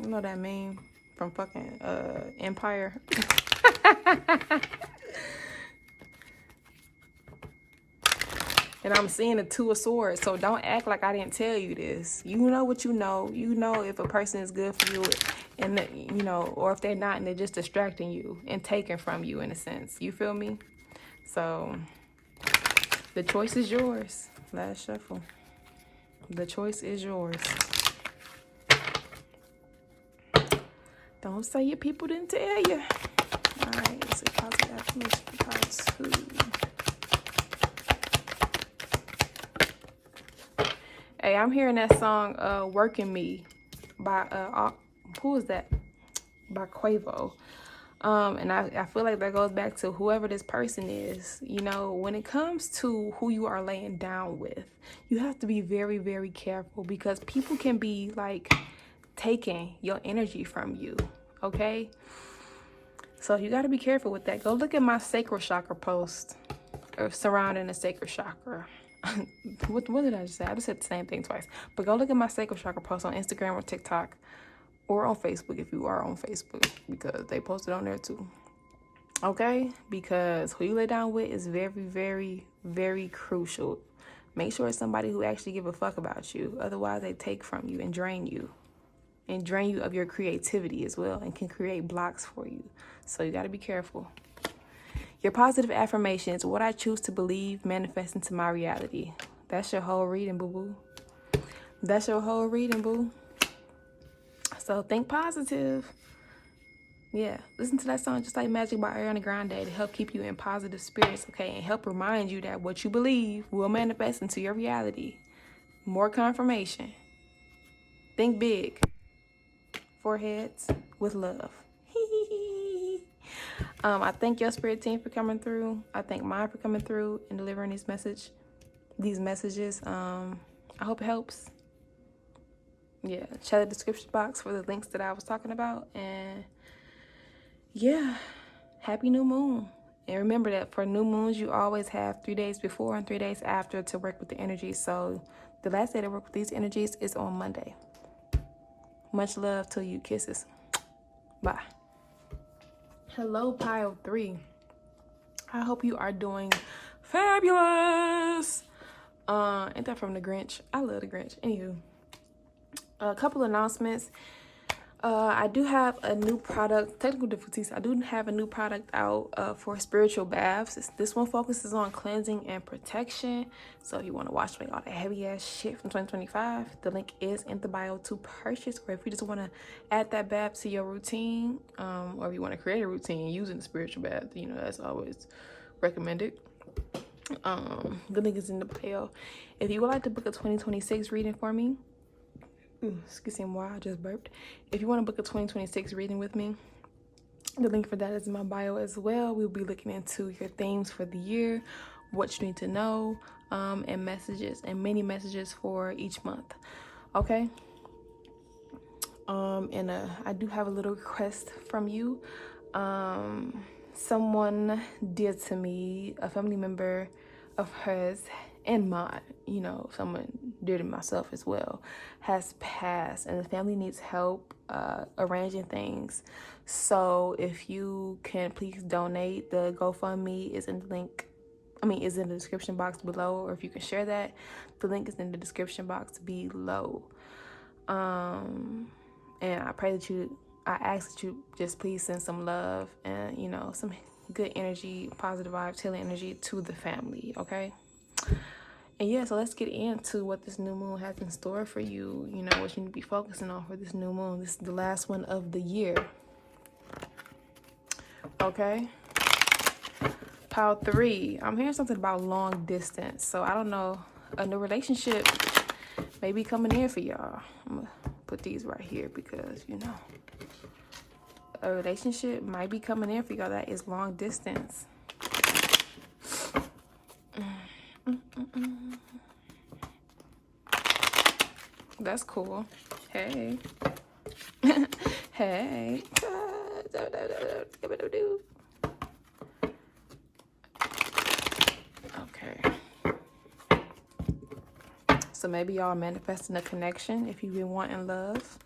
know that meme from fucking Empire? And I'm seeing the Two of Swords, so don't act like I didn't tell you this. You know what you know. You know if a person is good for you, and you know, or if they're not, and they're just distracting you and taking from you in a sense. You feel me? So the choice is yours. Last shuffle. The choice is yours. Don't say your people didn't tell you. All right, let's see positive affirmation for part 2. Hey, I'm hearing that song Working Me by who is that? By Quavo. And I feel like that goes back to whoever this person is. You know, when it comes to who you are laying down with, you have to be very, very careful, because people can be like taking your energy from you. Okay? So you got to be careful with that. Go look at my sacral chakra post, or surrounding the sacral chakra. What did I just say? I just said the same thing twice. But go look at my sacral chakra post on Instagram or TikTok, or on Facebook if you are on Facebook, because they posted on there too. Okay? Because who you lay down with is very, very, very crucial. Make sure it's somebody who actually give a fuck about you. Otherwise, they take from you and drain you. And drain you of your creativity as well, and can create blocks for you. So you got to be careful. Your positive affirmations: what I choose to believe manifests into my reality. That's your whole reading, boo-boo. That's your whole reading, boo. So think positive. Yeah, listen to that song Just Like Magic by Ariana Grande to help keep you in positive spirits, okay? And help remind you that what you believe will manifest into your reality. More confirmation. Think big. Foreheads with love. I thank your spirit team for coming through. I thank mine for coming through and delivering these messages. I hope it helps. Yeah, check the description box for the links that I was talking about. And yeah, happy new moon. And remember that for new moons, you always have 3 days before and 3 days after to work with the energies. So the last day to work with these energies is on Monday. Much love to you. Kisses. Bye. Hello, pile 3. I hope you are doing fabulous. Ain't that from the Grinch? I love the Grinch. Anywho, a couple announcements. I do have a new product, technical difficulties. I do have a new product out for spiritual baths. This one focuses on cleansing and protection. So if you want to wash away all the heavy ass shit from 2025, the link is in the bio to purchase. Or if you just want to add that bath to your routine, or if you want to create a routine using the spiritual bath, you know, that's always recommended. The link is in the bio. If you would like to book a 2026 reading for me, excuse me, why I just burped. If you want to book a 2026 reading with me, the link for that is in my bio as well. We'll be looking into your themes for the year, what you need to know, and messages, and many messages for each month. Okay. And I do have a little request from you. Someone dear to me, a family member of hers and mine, you know, someone dear to myself as well, has passed, and the family needs help arranging things. So if you can please donate, the GoFundMe is in the link. Is in the description box below, or if you can share that, the link is in the description box below. And I ask that you just please send some love and, you know, some good energy, positive vibes, healing energy to the family, okay? And yeah, so let's get into what this new moon has in store for you. You know, what you need to be focusing on for this new moon. This is the last one of the year. Okay? Pile 3. I'm hearing something about long distance. So I don't know a new relationship may be coming in for y'all. I'm gonna put these right here because, you know, a relationship might be coming in for y'all that is long distance. That's cool. Hey. Hey. Okay. So maybe y'all manifesting a connection if you've been wanting love.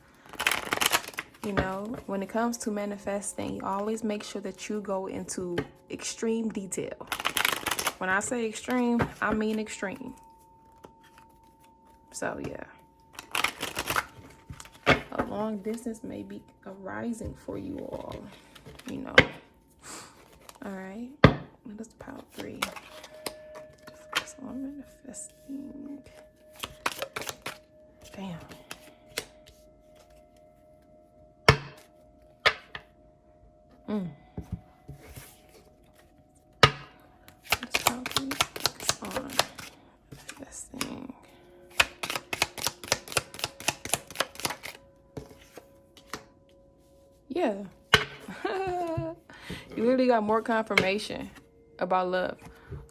You know, when it comes to manifesting, always make sure that you go into extreme detail. When I say extreme, I mean extreme. So, yeah. A long distance may be arising for you all, you know. All right. What is the power 3? So I'm manifesting. Damn. This power 3 is on manifesting. Yeah. You literally got more confirmation about love.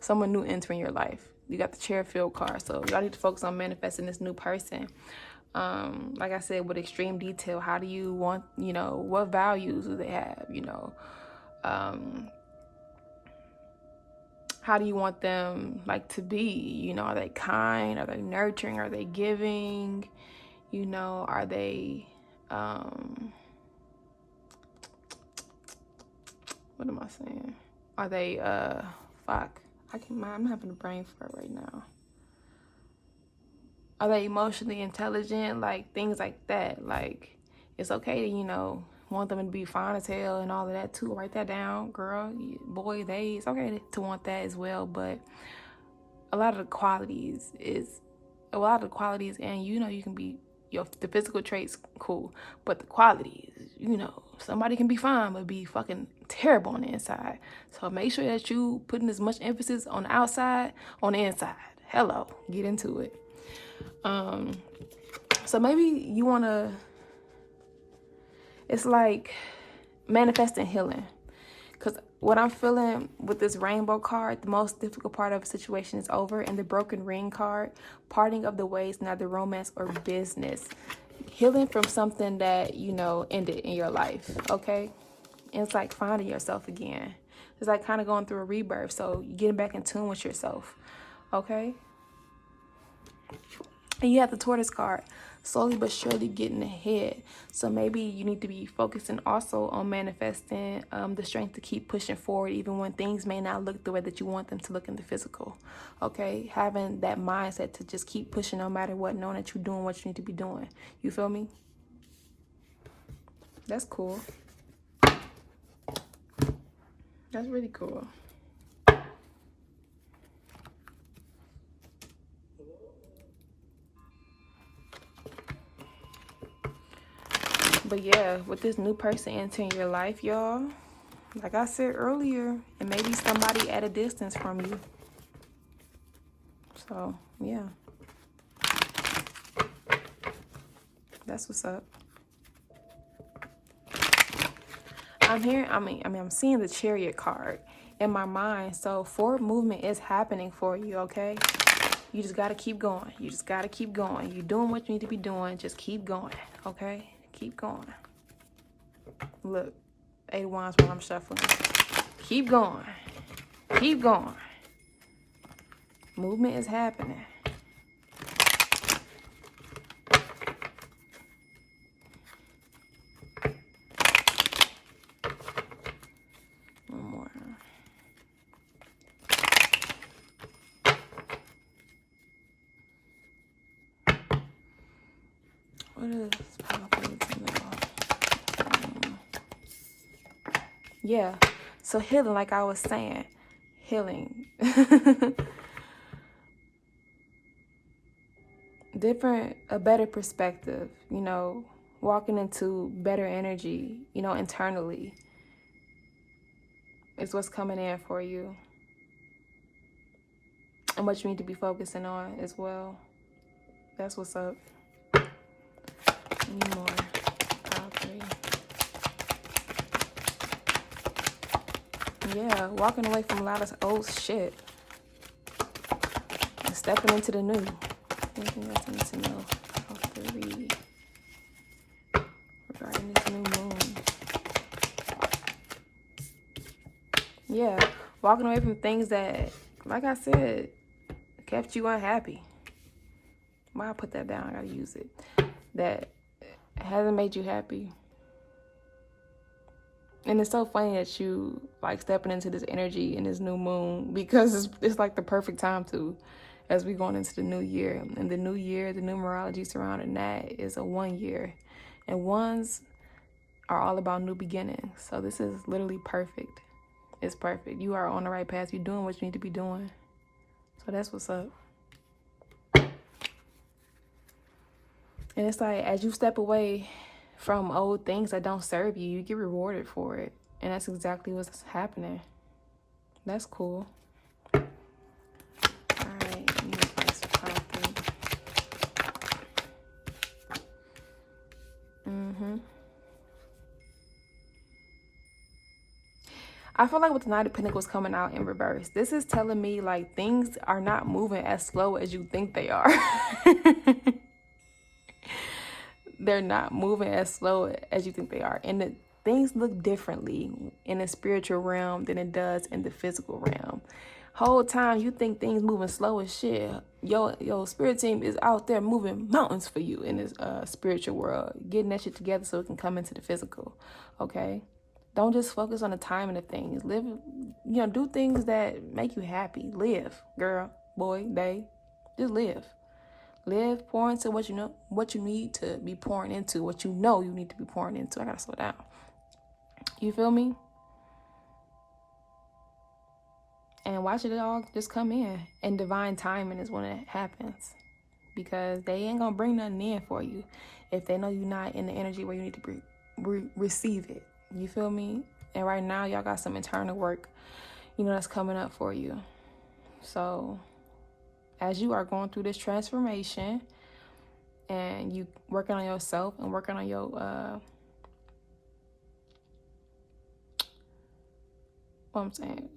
Someone new entering your life. You got the Jophiel card. So y'all need to focus on manifesting this new person. Like I said, with extreme detail. How do you want, you know, what values do they have, you know? How do you want them, like, to be? You know, are they kind? Are they nurturing? Are they giving? You know, are they... what am I saying? Are they, I'm having a brain fart right now. Are they emotionally intelligent? Like, things like that. Like, it's okay to, you know, want them to be fine as hell and all of that too. Write that down, girl, boy, it's okay to want that as well. But a lot of the qualities, and, you know, you can be, the physical traits, cool. But the qualities, you know, somebody can be fine but be fucking terrible on the inside. So make sure that you putting as much emphasis on the outside, on the inside. Hello, get into it. So maybe you want to, it's like manifesting healing. Because what I'm feeling with this rainbow card, the most difficult part of a situation is over. And the broken ring card, parting of the ways, neither romance or business. Healing from something that, you know, ended in your life, okay? And it's like finding yourself again. It's like kind of going through a rebirth. So you're getting back in tune with yourself, okay? And you have the tortoise card, slowly but surely getting ahead. So maybe you need to be focusing also on manifesting the strength to keep pushing forward, even when things may not look the way that you want them to look in the physical. Okay, having that mindset to just keep pushing no matter what, knowing that you're doing what you need to be doing. You feel me? That's cool. That's really cool. But yeah, with this new person entering your life, y'all, like I said earlier, it may be somebody at a distance from you. So, yeah. That's what's up. I'm seeing the Chariot card in my mind. So, forward movement is happening for you, okay? You just got to keep going. You just got to keep going. You're doing what you need to be doing. Just keep going, okay? Keep going. Look, 8 of Wands while I'm shuffling. Keep going. Keep going. Movement is happening. One more. What is yeah, so healing, like I was saying, healing. A better perspective, you know, walking into better energy, you know, internally is what's coming in for you. and what you need to be focusing on as well. That's what's up. Need more. Pile 3. Yeah, walking away from a lot of old shit and stepping into the new. Anything else I need to know? Pile 3. Regarding this new moon. Yeah, walking away from things that, like I said, kept you unhappy. Why I put that down? I gotta use it. That hasn't made you happy. And it's so funny that you like stepping into this energy in this new moon, because it's like the perfect time to, as we going into the new year. And the new year, the numerology surrounding that is a 1 year. And ones are all about new beginnings. So this is literally perfect. It's perfect. You are on the right path. You're doing what you need to be doing. So that's what's up. And it's like, as you step away from old things that don't serve you, you get rewarded for it. And that's exactly what's happening. That's cool. All right. I feel like with the Knight of Pentacles coming out in reverse, this is telling me like things are not moving as slow as you think they are. They're not moving as slow as you think they are. And things look differently in the spiritual realm than it does in the physical realm. Whole time you think things moving slow as shit. Your spirit team is out there moving mountains for you in this spiritual world, getting that shit together so it can come into the physical. Okay? Don't just focus on the timing of things. Live, do things that make you happy. Live, girl, boy, they. Just live. Live, pour into what you know, what you need to be pouring into, what you know you need to be pouring into. I gotta slow down. You feel me? And watch it all just come in. And divine timing is when it happens. Because they ain't gonna bring nothing in for you if they know you're not in the energy where you need to receive it. You feel me? And right now, y'all got some internal work, that's coming up for you. So as you are going through this transformation and you working on yourself and working on your,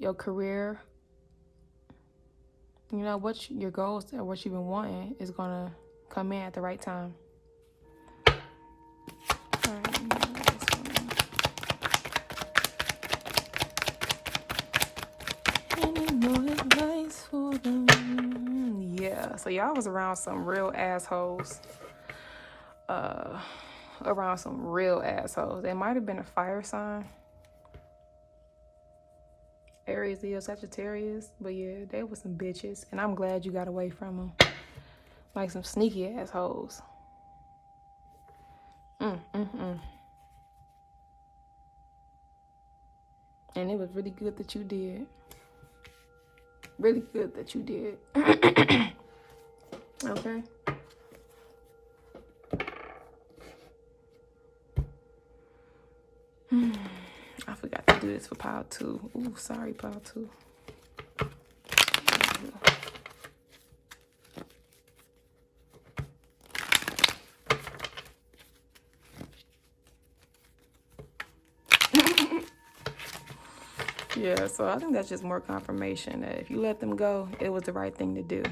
your career, what your goals or what you've been wanting is going to come in at the right time. All right. Yeah, so y'all was around some real assholes. Around some real assholes. They might have been a fire sign. Aries, Leo, Sagittarius. But yeah, they were some bitches. And I'm glad you got away from them. Like some sneaky assholes. And it was really good that you did. Really good that you did. Okay. I forgot to do this for pile 2. Ooh, sorry, pile 2. Yeah, so I think that's just more confirmation that if you let them go, it was the right thing to do.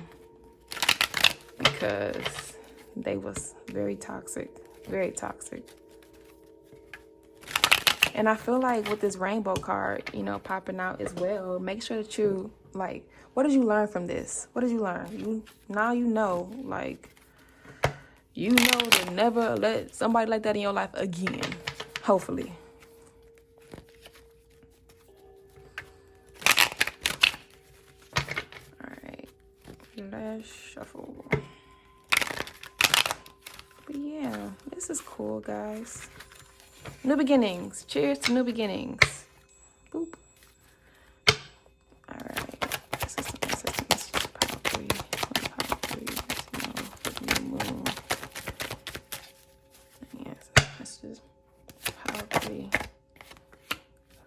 Because they was very toxic. Very toxic. And I feel like with this rainbow card, popping out as well, make sure that you, what did you learn from this? What did you learn? Now you know to never let somebody like that in your life again. Hopefully. Let's shuffle. But yeah, this is cool, guys. New beginnings. Cheers to new beginnings. Boop. All right. This is pile 3. Pile 3. For the new moon. Yes, this is pile 3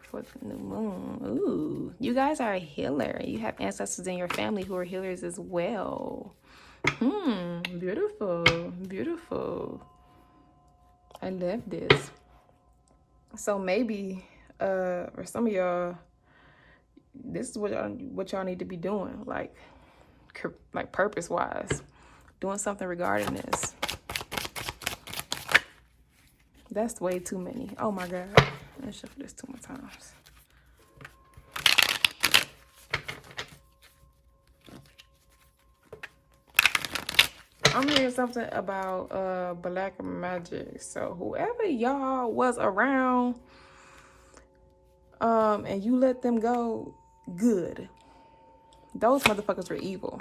for the new Moon. Ooh, you guys are a healer. You have ancestors in your family who are healers as well. Beautiful, beautiful. I love this. So maybe, for some of y'all, this is what y'all need to be doing, like purpose-wise, doing something regarding this. That's way too many. Oh my God, let's shuffle this 2 more times. I'm hearing something about black magic. So whoever y'all was around, and you let them go, good. Those motherfuckers were evil.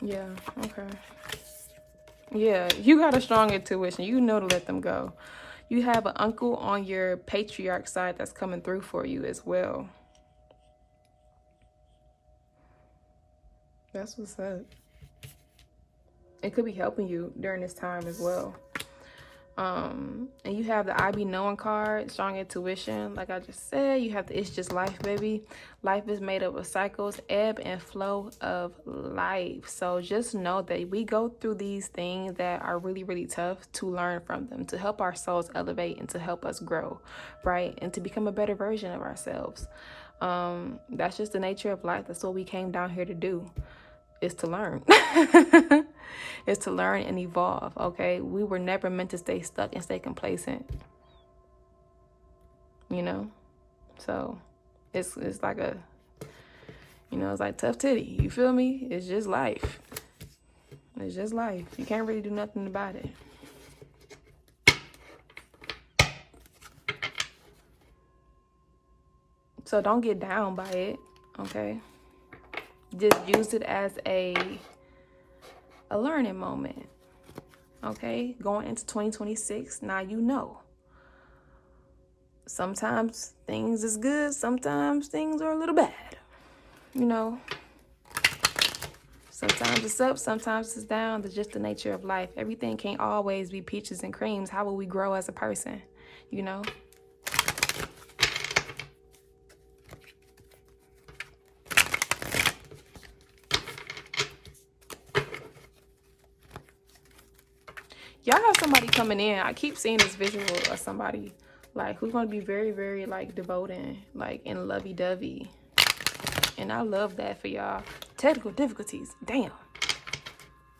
Yeah, okay. Yeah, you got a strong intuition. You know to let them go. You have an uncle on your patriarch side that's coming through for you as well. That's what's up. It could be helping you during this time as well. And you have the I Be Knowing card, strong intuition. Like I just said, you have the It's Just Life, baby. Life is made up of cycles, ebb and flow of life. So just know that we go through these things that are really, really tough to learn from them, to help our souls elevate and to help us grow, right? And to become a better version of ourselves. That's just the nature of life. That's what we came down here to do, is to learn. Is to learn and evolve, okay? We were never meant to stay stuck and stay complacent, you know? So it's like a, you know, it's like tough titty, you feel me? It's just life. It's just life. You can't really do nothing about it. So don't get down by it, okay? Just use it as a learning moment, okay? Going into 2026, now you know. Sometimes things is good, sometimes things are a little bad, you know? Sometimes it's up, sometimes it's down. That's just the nature of life. Everything can't always be peaches and creams. How will we grow as a person, you know? Y'all have somebody coming in. I keep seeing this visual of somebody like who's going to be very, very like devoting, like in lovey-dovey. And I love that for y'all. Technical difficulties. Damn.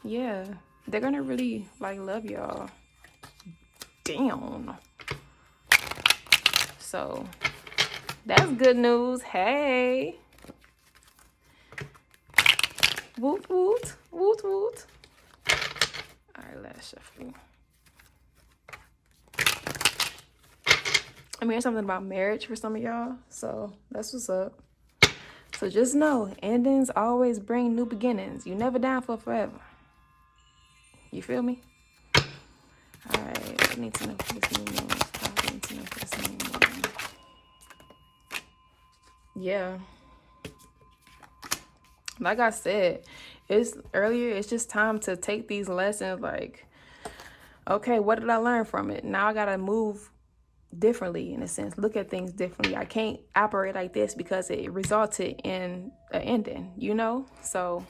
Yeah. They're going to really like love y'all. Damn. So that's good news. Hey. Woot woot. Woot woot. Alright, let's shuffle. I'm hearing something about marriage for some of y'all. So that's what's up. So just know, endings always bring new beginnings. You never down for forever. You feel me? Alright, I need to know for this new moon. I need to know for this new moon. Yeah. Like I said, it's just time to take these lessons like, okay, what did I learn from it? Now I gotta move differently, in a sense, look at things differently. I can't operate like this because it resulted in an ending, you know? So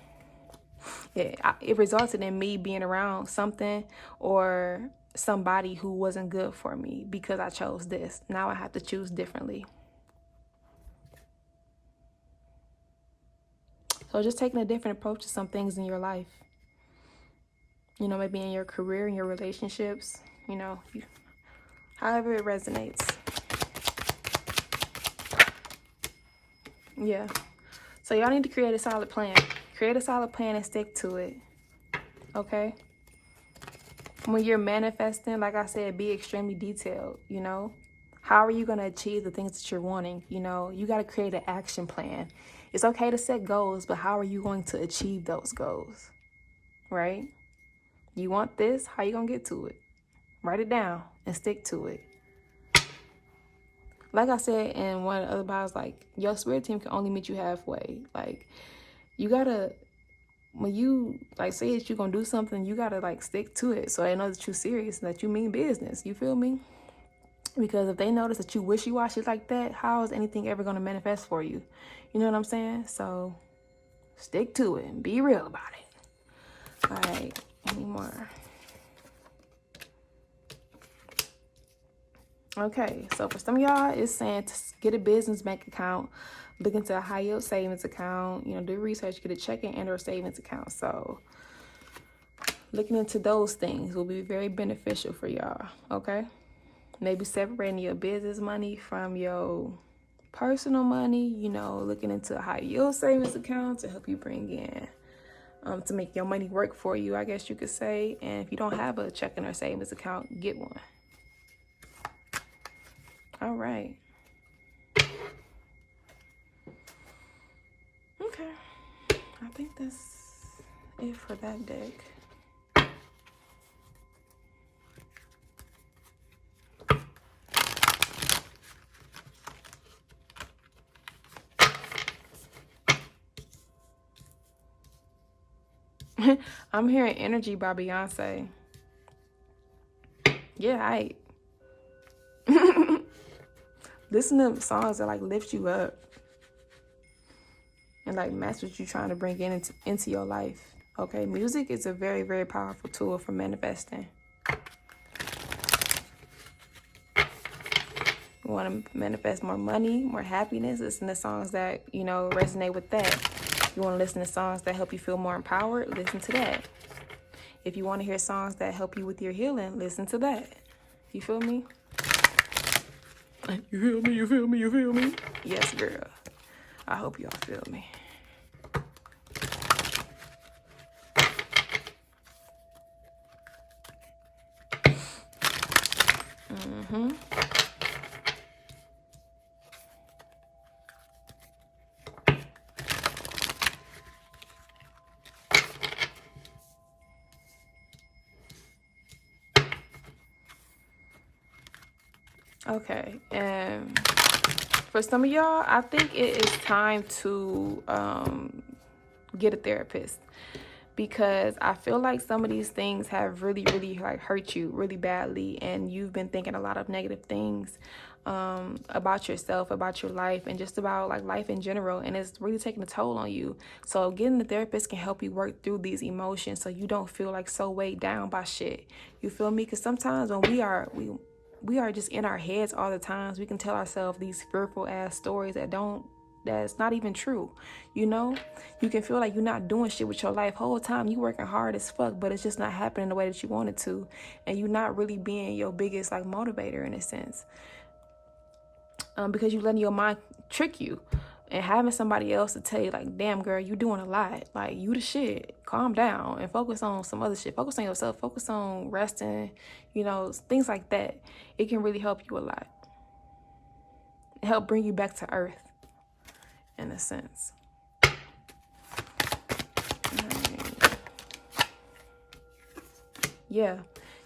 it resulted in me being around something or somebody who wasn't good for me because I chose this. Now I have to choose differently. So just taking a different approach to some things in your life. You know, maybe in your career, in your relationships, you know, however it resonates. Yeah. So y'all need to create a solid plan. Create a solid plan and stick to it. Okay? When you're manifesting, like I said, be extremely detailed, you know? How are you going to achieve the things that you're wanting? You know, you got to create an action plan. It's okay to set goals, but how are you going to achieve those goals? Right? You want this? How you going to get to it? Write it down and stick to it. Like I said in one of the other bios, like, your spirit team can only meet you halfway. Like, you gotta when you like say that you're gonna do something, you gotta like stick to it, so they know that you're serious and that you mean business. You feel me? Because if they notice that you wishy-washy like that, how is anything ever gonna manifest for you? You know what I'm saying? So stick to it and be real about it. All right, any more? Okay, so for some of y'all, it's saying to get a business bank account, look into a high yield savings account, you know, do research, get a checking and or savings account. So looking into those things will be very beneficial for y'all, okay? Maybe separating your business money from your personal money, you know, looking into a high yield savings account to help you bring in, to make your money work for you, I guess you could say. And if you don't have a checking or savings account, get one. All right. Okay. I think that's it for that deck. I'm hearing Energy by Beyonce. Yeah, listen to songs that like lift you up and like match what you're trying to bring into your life. Okay, music is a very, very powerful tool for manifesting. You want to manifest more money, more happiness, listen to songs that, you know, resonate with that. You want to listen to songs that help you feel more empowered, listen to that. If you want to hear songs that help you with your healing, listen to that. You feel me? You feel me? You feel me? You feel me? Yes, girl. I hope y'all feel me. Okay, and for some of y'all, I think it is time to get a therapist, because I feel like some of these things have really, really like hurt you really badly, and you've been thinking a lot of negative things about yourself, about your life, and just about like life in general, and it's really taking a toll on you. So getting a therapist can help you work through these emotions so you don't feel like so weighed down by shit. You feel me? Because sometimes when we are just in our heads all the times, we can tell ourselves these fearful ass stories that's not even true. You know, you can feel like you're not doing shit with your life whole time. You working hard as fuck, but it's just not happening the way that you want it to, and you're not really being your biggest like motivator in a sense, because you letting your mind trick you. And having somebody else to tell you like, damn girl, you doing a lot, like you the shit, calm down and focus on some other shit, focus on yourself, focus on resting, you know, things like that. It can really help you a lot, help bring you back to earth in a sense. Yeah,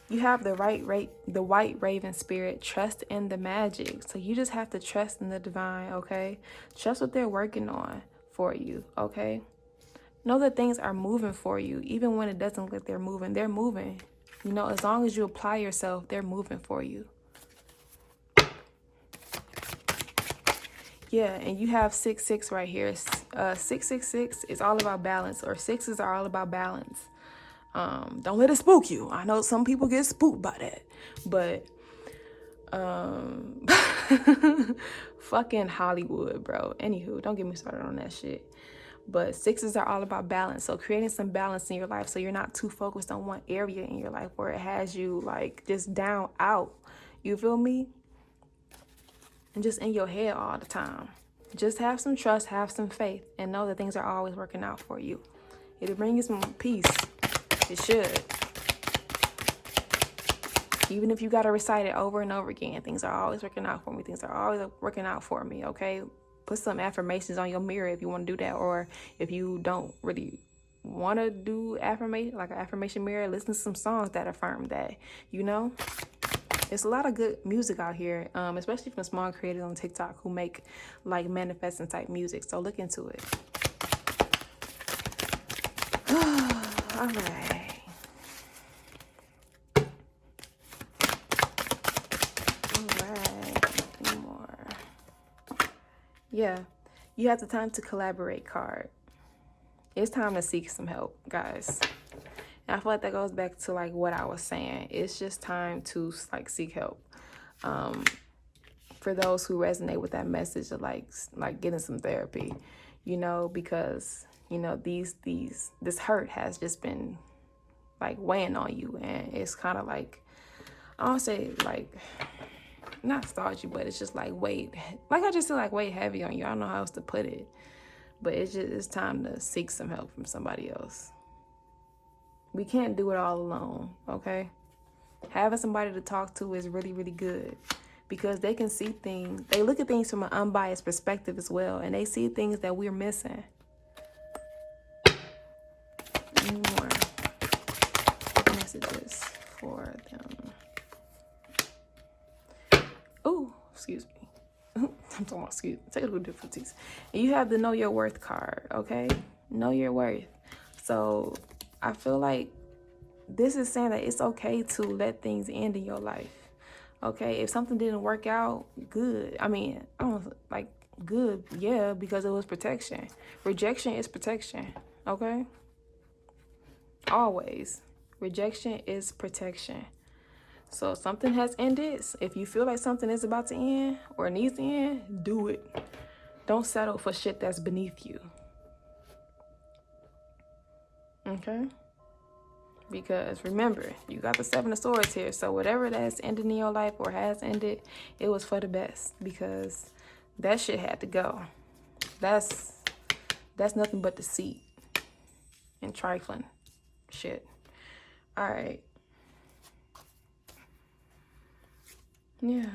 you have the white raven spirit, trust in the magic. So you just have to trust in the divine, okay? Trust what they're working on for you, okay? Know that things are moving for you, even when it doesn't look like they're moving. They're moving. You know, as long as you apply yourself, they're moving for you. Yeah, and you have 666 right here. 666 is all about balance, or sixes are all about balance. Don't let it spook you. I know some people get spooked by that, but fucking Hollywood, bro. Anywho, don't get me started on that shit. But sixes are all about balance. So creating some balance in your life, so you're not too focused on one area in your life where it has you like just down out. You feel me? And just in your head all the time. Just have some trust, have some faith, and know that things are always working out for you. It'll bring you some peace. It should. Even if you got to recite it over and over again, things are always working out for me. Things are always working out for me, okay? Put some affirmations on your mirror if you want to do that. Or if you don't really want to do affirmation, like an affirmation mirror, listen to some songs that affirm that, you know? There's a lot of good music out here, especially from small creators on TikTok who make like manifesting type music. So look into it. All right. All right. Any more? Yeah. You have the time to collaborate card. It's time to seek some help, guys. And I feel like that goes back to like what I was saying. It's just time to like seek help. For those who resonate with that message of like getting some therapy, you know, because you know this hurt has just been like weighing on you, and it's kind of like, I don't say like not starchy, but it's just like weight, like I just feel like weight heavy on you. I don't know how else to put it, but it's time to seek some help from somebody else. We can't do it all alone, okay? Having somebody to talk to is really, really good, because they can see things. They look at things from an unbiased perspective as well, and they see things that we're missing. More messages for them. Oh, excuse me. I'm talking about technical difficulties. And you have the Know Your Worth card, okay? Know your worth. So I feel like this is saying that it's okay to let things end in your life. Okay, if something didn't work out, good. I mean, I don't like good, yeah, because it was protection. Rejection is protection, okay? Always. Rejection is protection. So if something has ended, if you feel like something is about to end or needs to end, do it. Don't settle for shit that's beneath you. Okay? Because remember, you got the 7 of Swords here. So whatever that's ended in your life or has ended, it was for the best, because that shit had to go. That's nothing but deceit and trifling shit. All right. Yeah.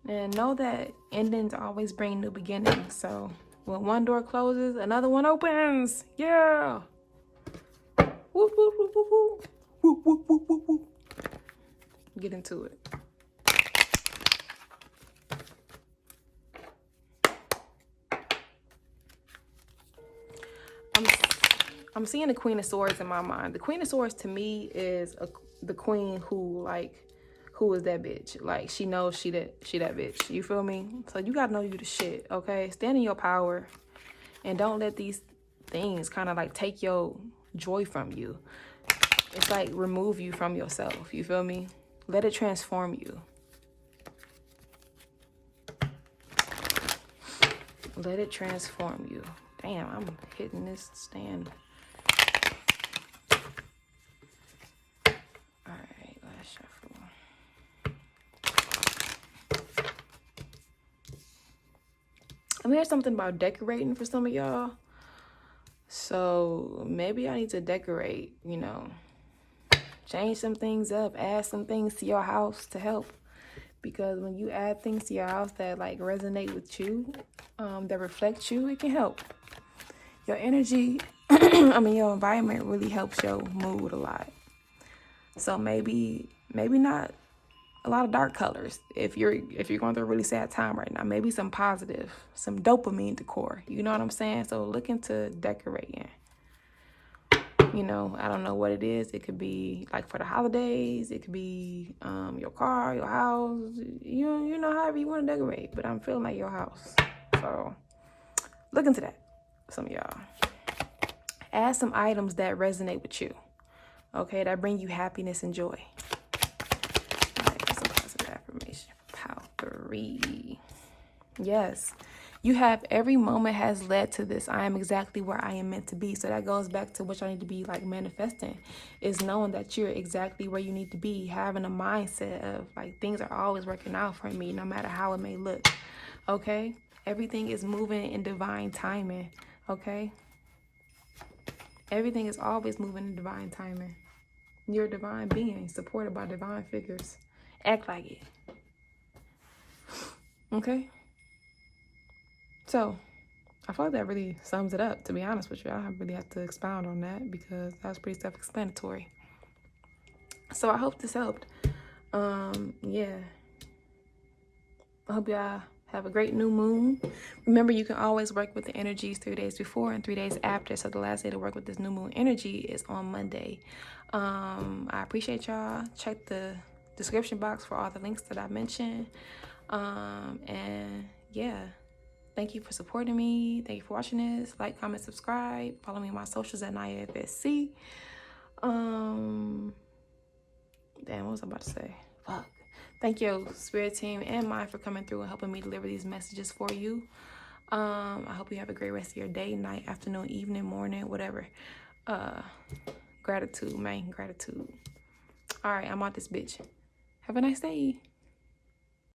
And know that endings always bring new beginnings. So when one door closes, another one opens. Yeah. Woo, woo, woo, woo, woo. Woo, woo, woo, woo, woo. Get into it. I'm seeing the Queen of Swords in my mind. The Queen of Swords to me is the queen who is that bitch. Like, she knows she that bitch. You feel me? So you gotta know you the shit, okay? Stand in your power and don't let these things kind of like take your joy from you. It's like remove you from yourself. You feel me? Let it transform you. Let it transform you. Damn, I'm hitting this stand. Alright, last shuffle. I mean, there's something about decorating for some of y'all. So maybe I need to decorate, you know. Change some things up. Add some things to your house to help. Because when you add things to your house that like resonate with you, that reflect you, it can help. Your energy, I mean, your environment really helps your mood a lot. So maybe not a lot of dark colors. If you're going through a really sad time right now, maybe some positive, some dopamine decor. You know what I'm saying? So look into decorating. You know, I don't know what it is. It could be like for the holidays. It could be your car, your house. You know, however you want to decorate. But I'm feeling like your house. So look into that, some of y'all. Add some items that resonate with you. Okay, that bring you happiness and joy. All right, that's some positive affirmation. Power 3. Yes. You have every moment has led to this. I am exactly where I am meant to be. So that goes back to what y'all need to be like manifesting, is knowing that you're exactly where you need to be. Having a mindset of like things are always working out for me, no matter how it may look. Okay? Everything is moving in divine timing. Okay? Everything is always moving in divine timing. You're a divine being supported by divine figures. Act like it. Okay? So, I feel like that really sums it up, to be honest with you. I don't really have to expound on that because that was pretty self-explanatory. So, I hope this helped. Yeah. I hope y'all Have a great new moon. Remember, you can always work with the energies 3 days before and 3 days after. So the last day to work with this new moon energy is on Monday. I appreciate y'all. Check the description box for all the links that I mentioned. And yeah, thank you for supporting me. Thank you for watching this. Like, comment, subscribe. Follow me on my socials at NayaFSC. Damn, what was I about to say? Fuck. Thank you, spirit team and mine, for coming through and helping me deliver these messages for you. I hope you have a great rest of your day, night, afternoon, evening, morning, whatever. Gratitude, man. Gratitude. All right, I'm out this bitch. Have a nice day.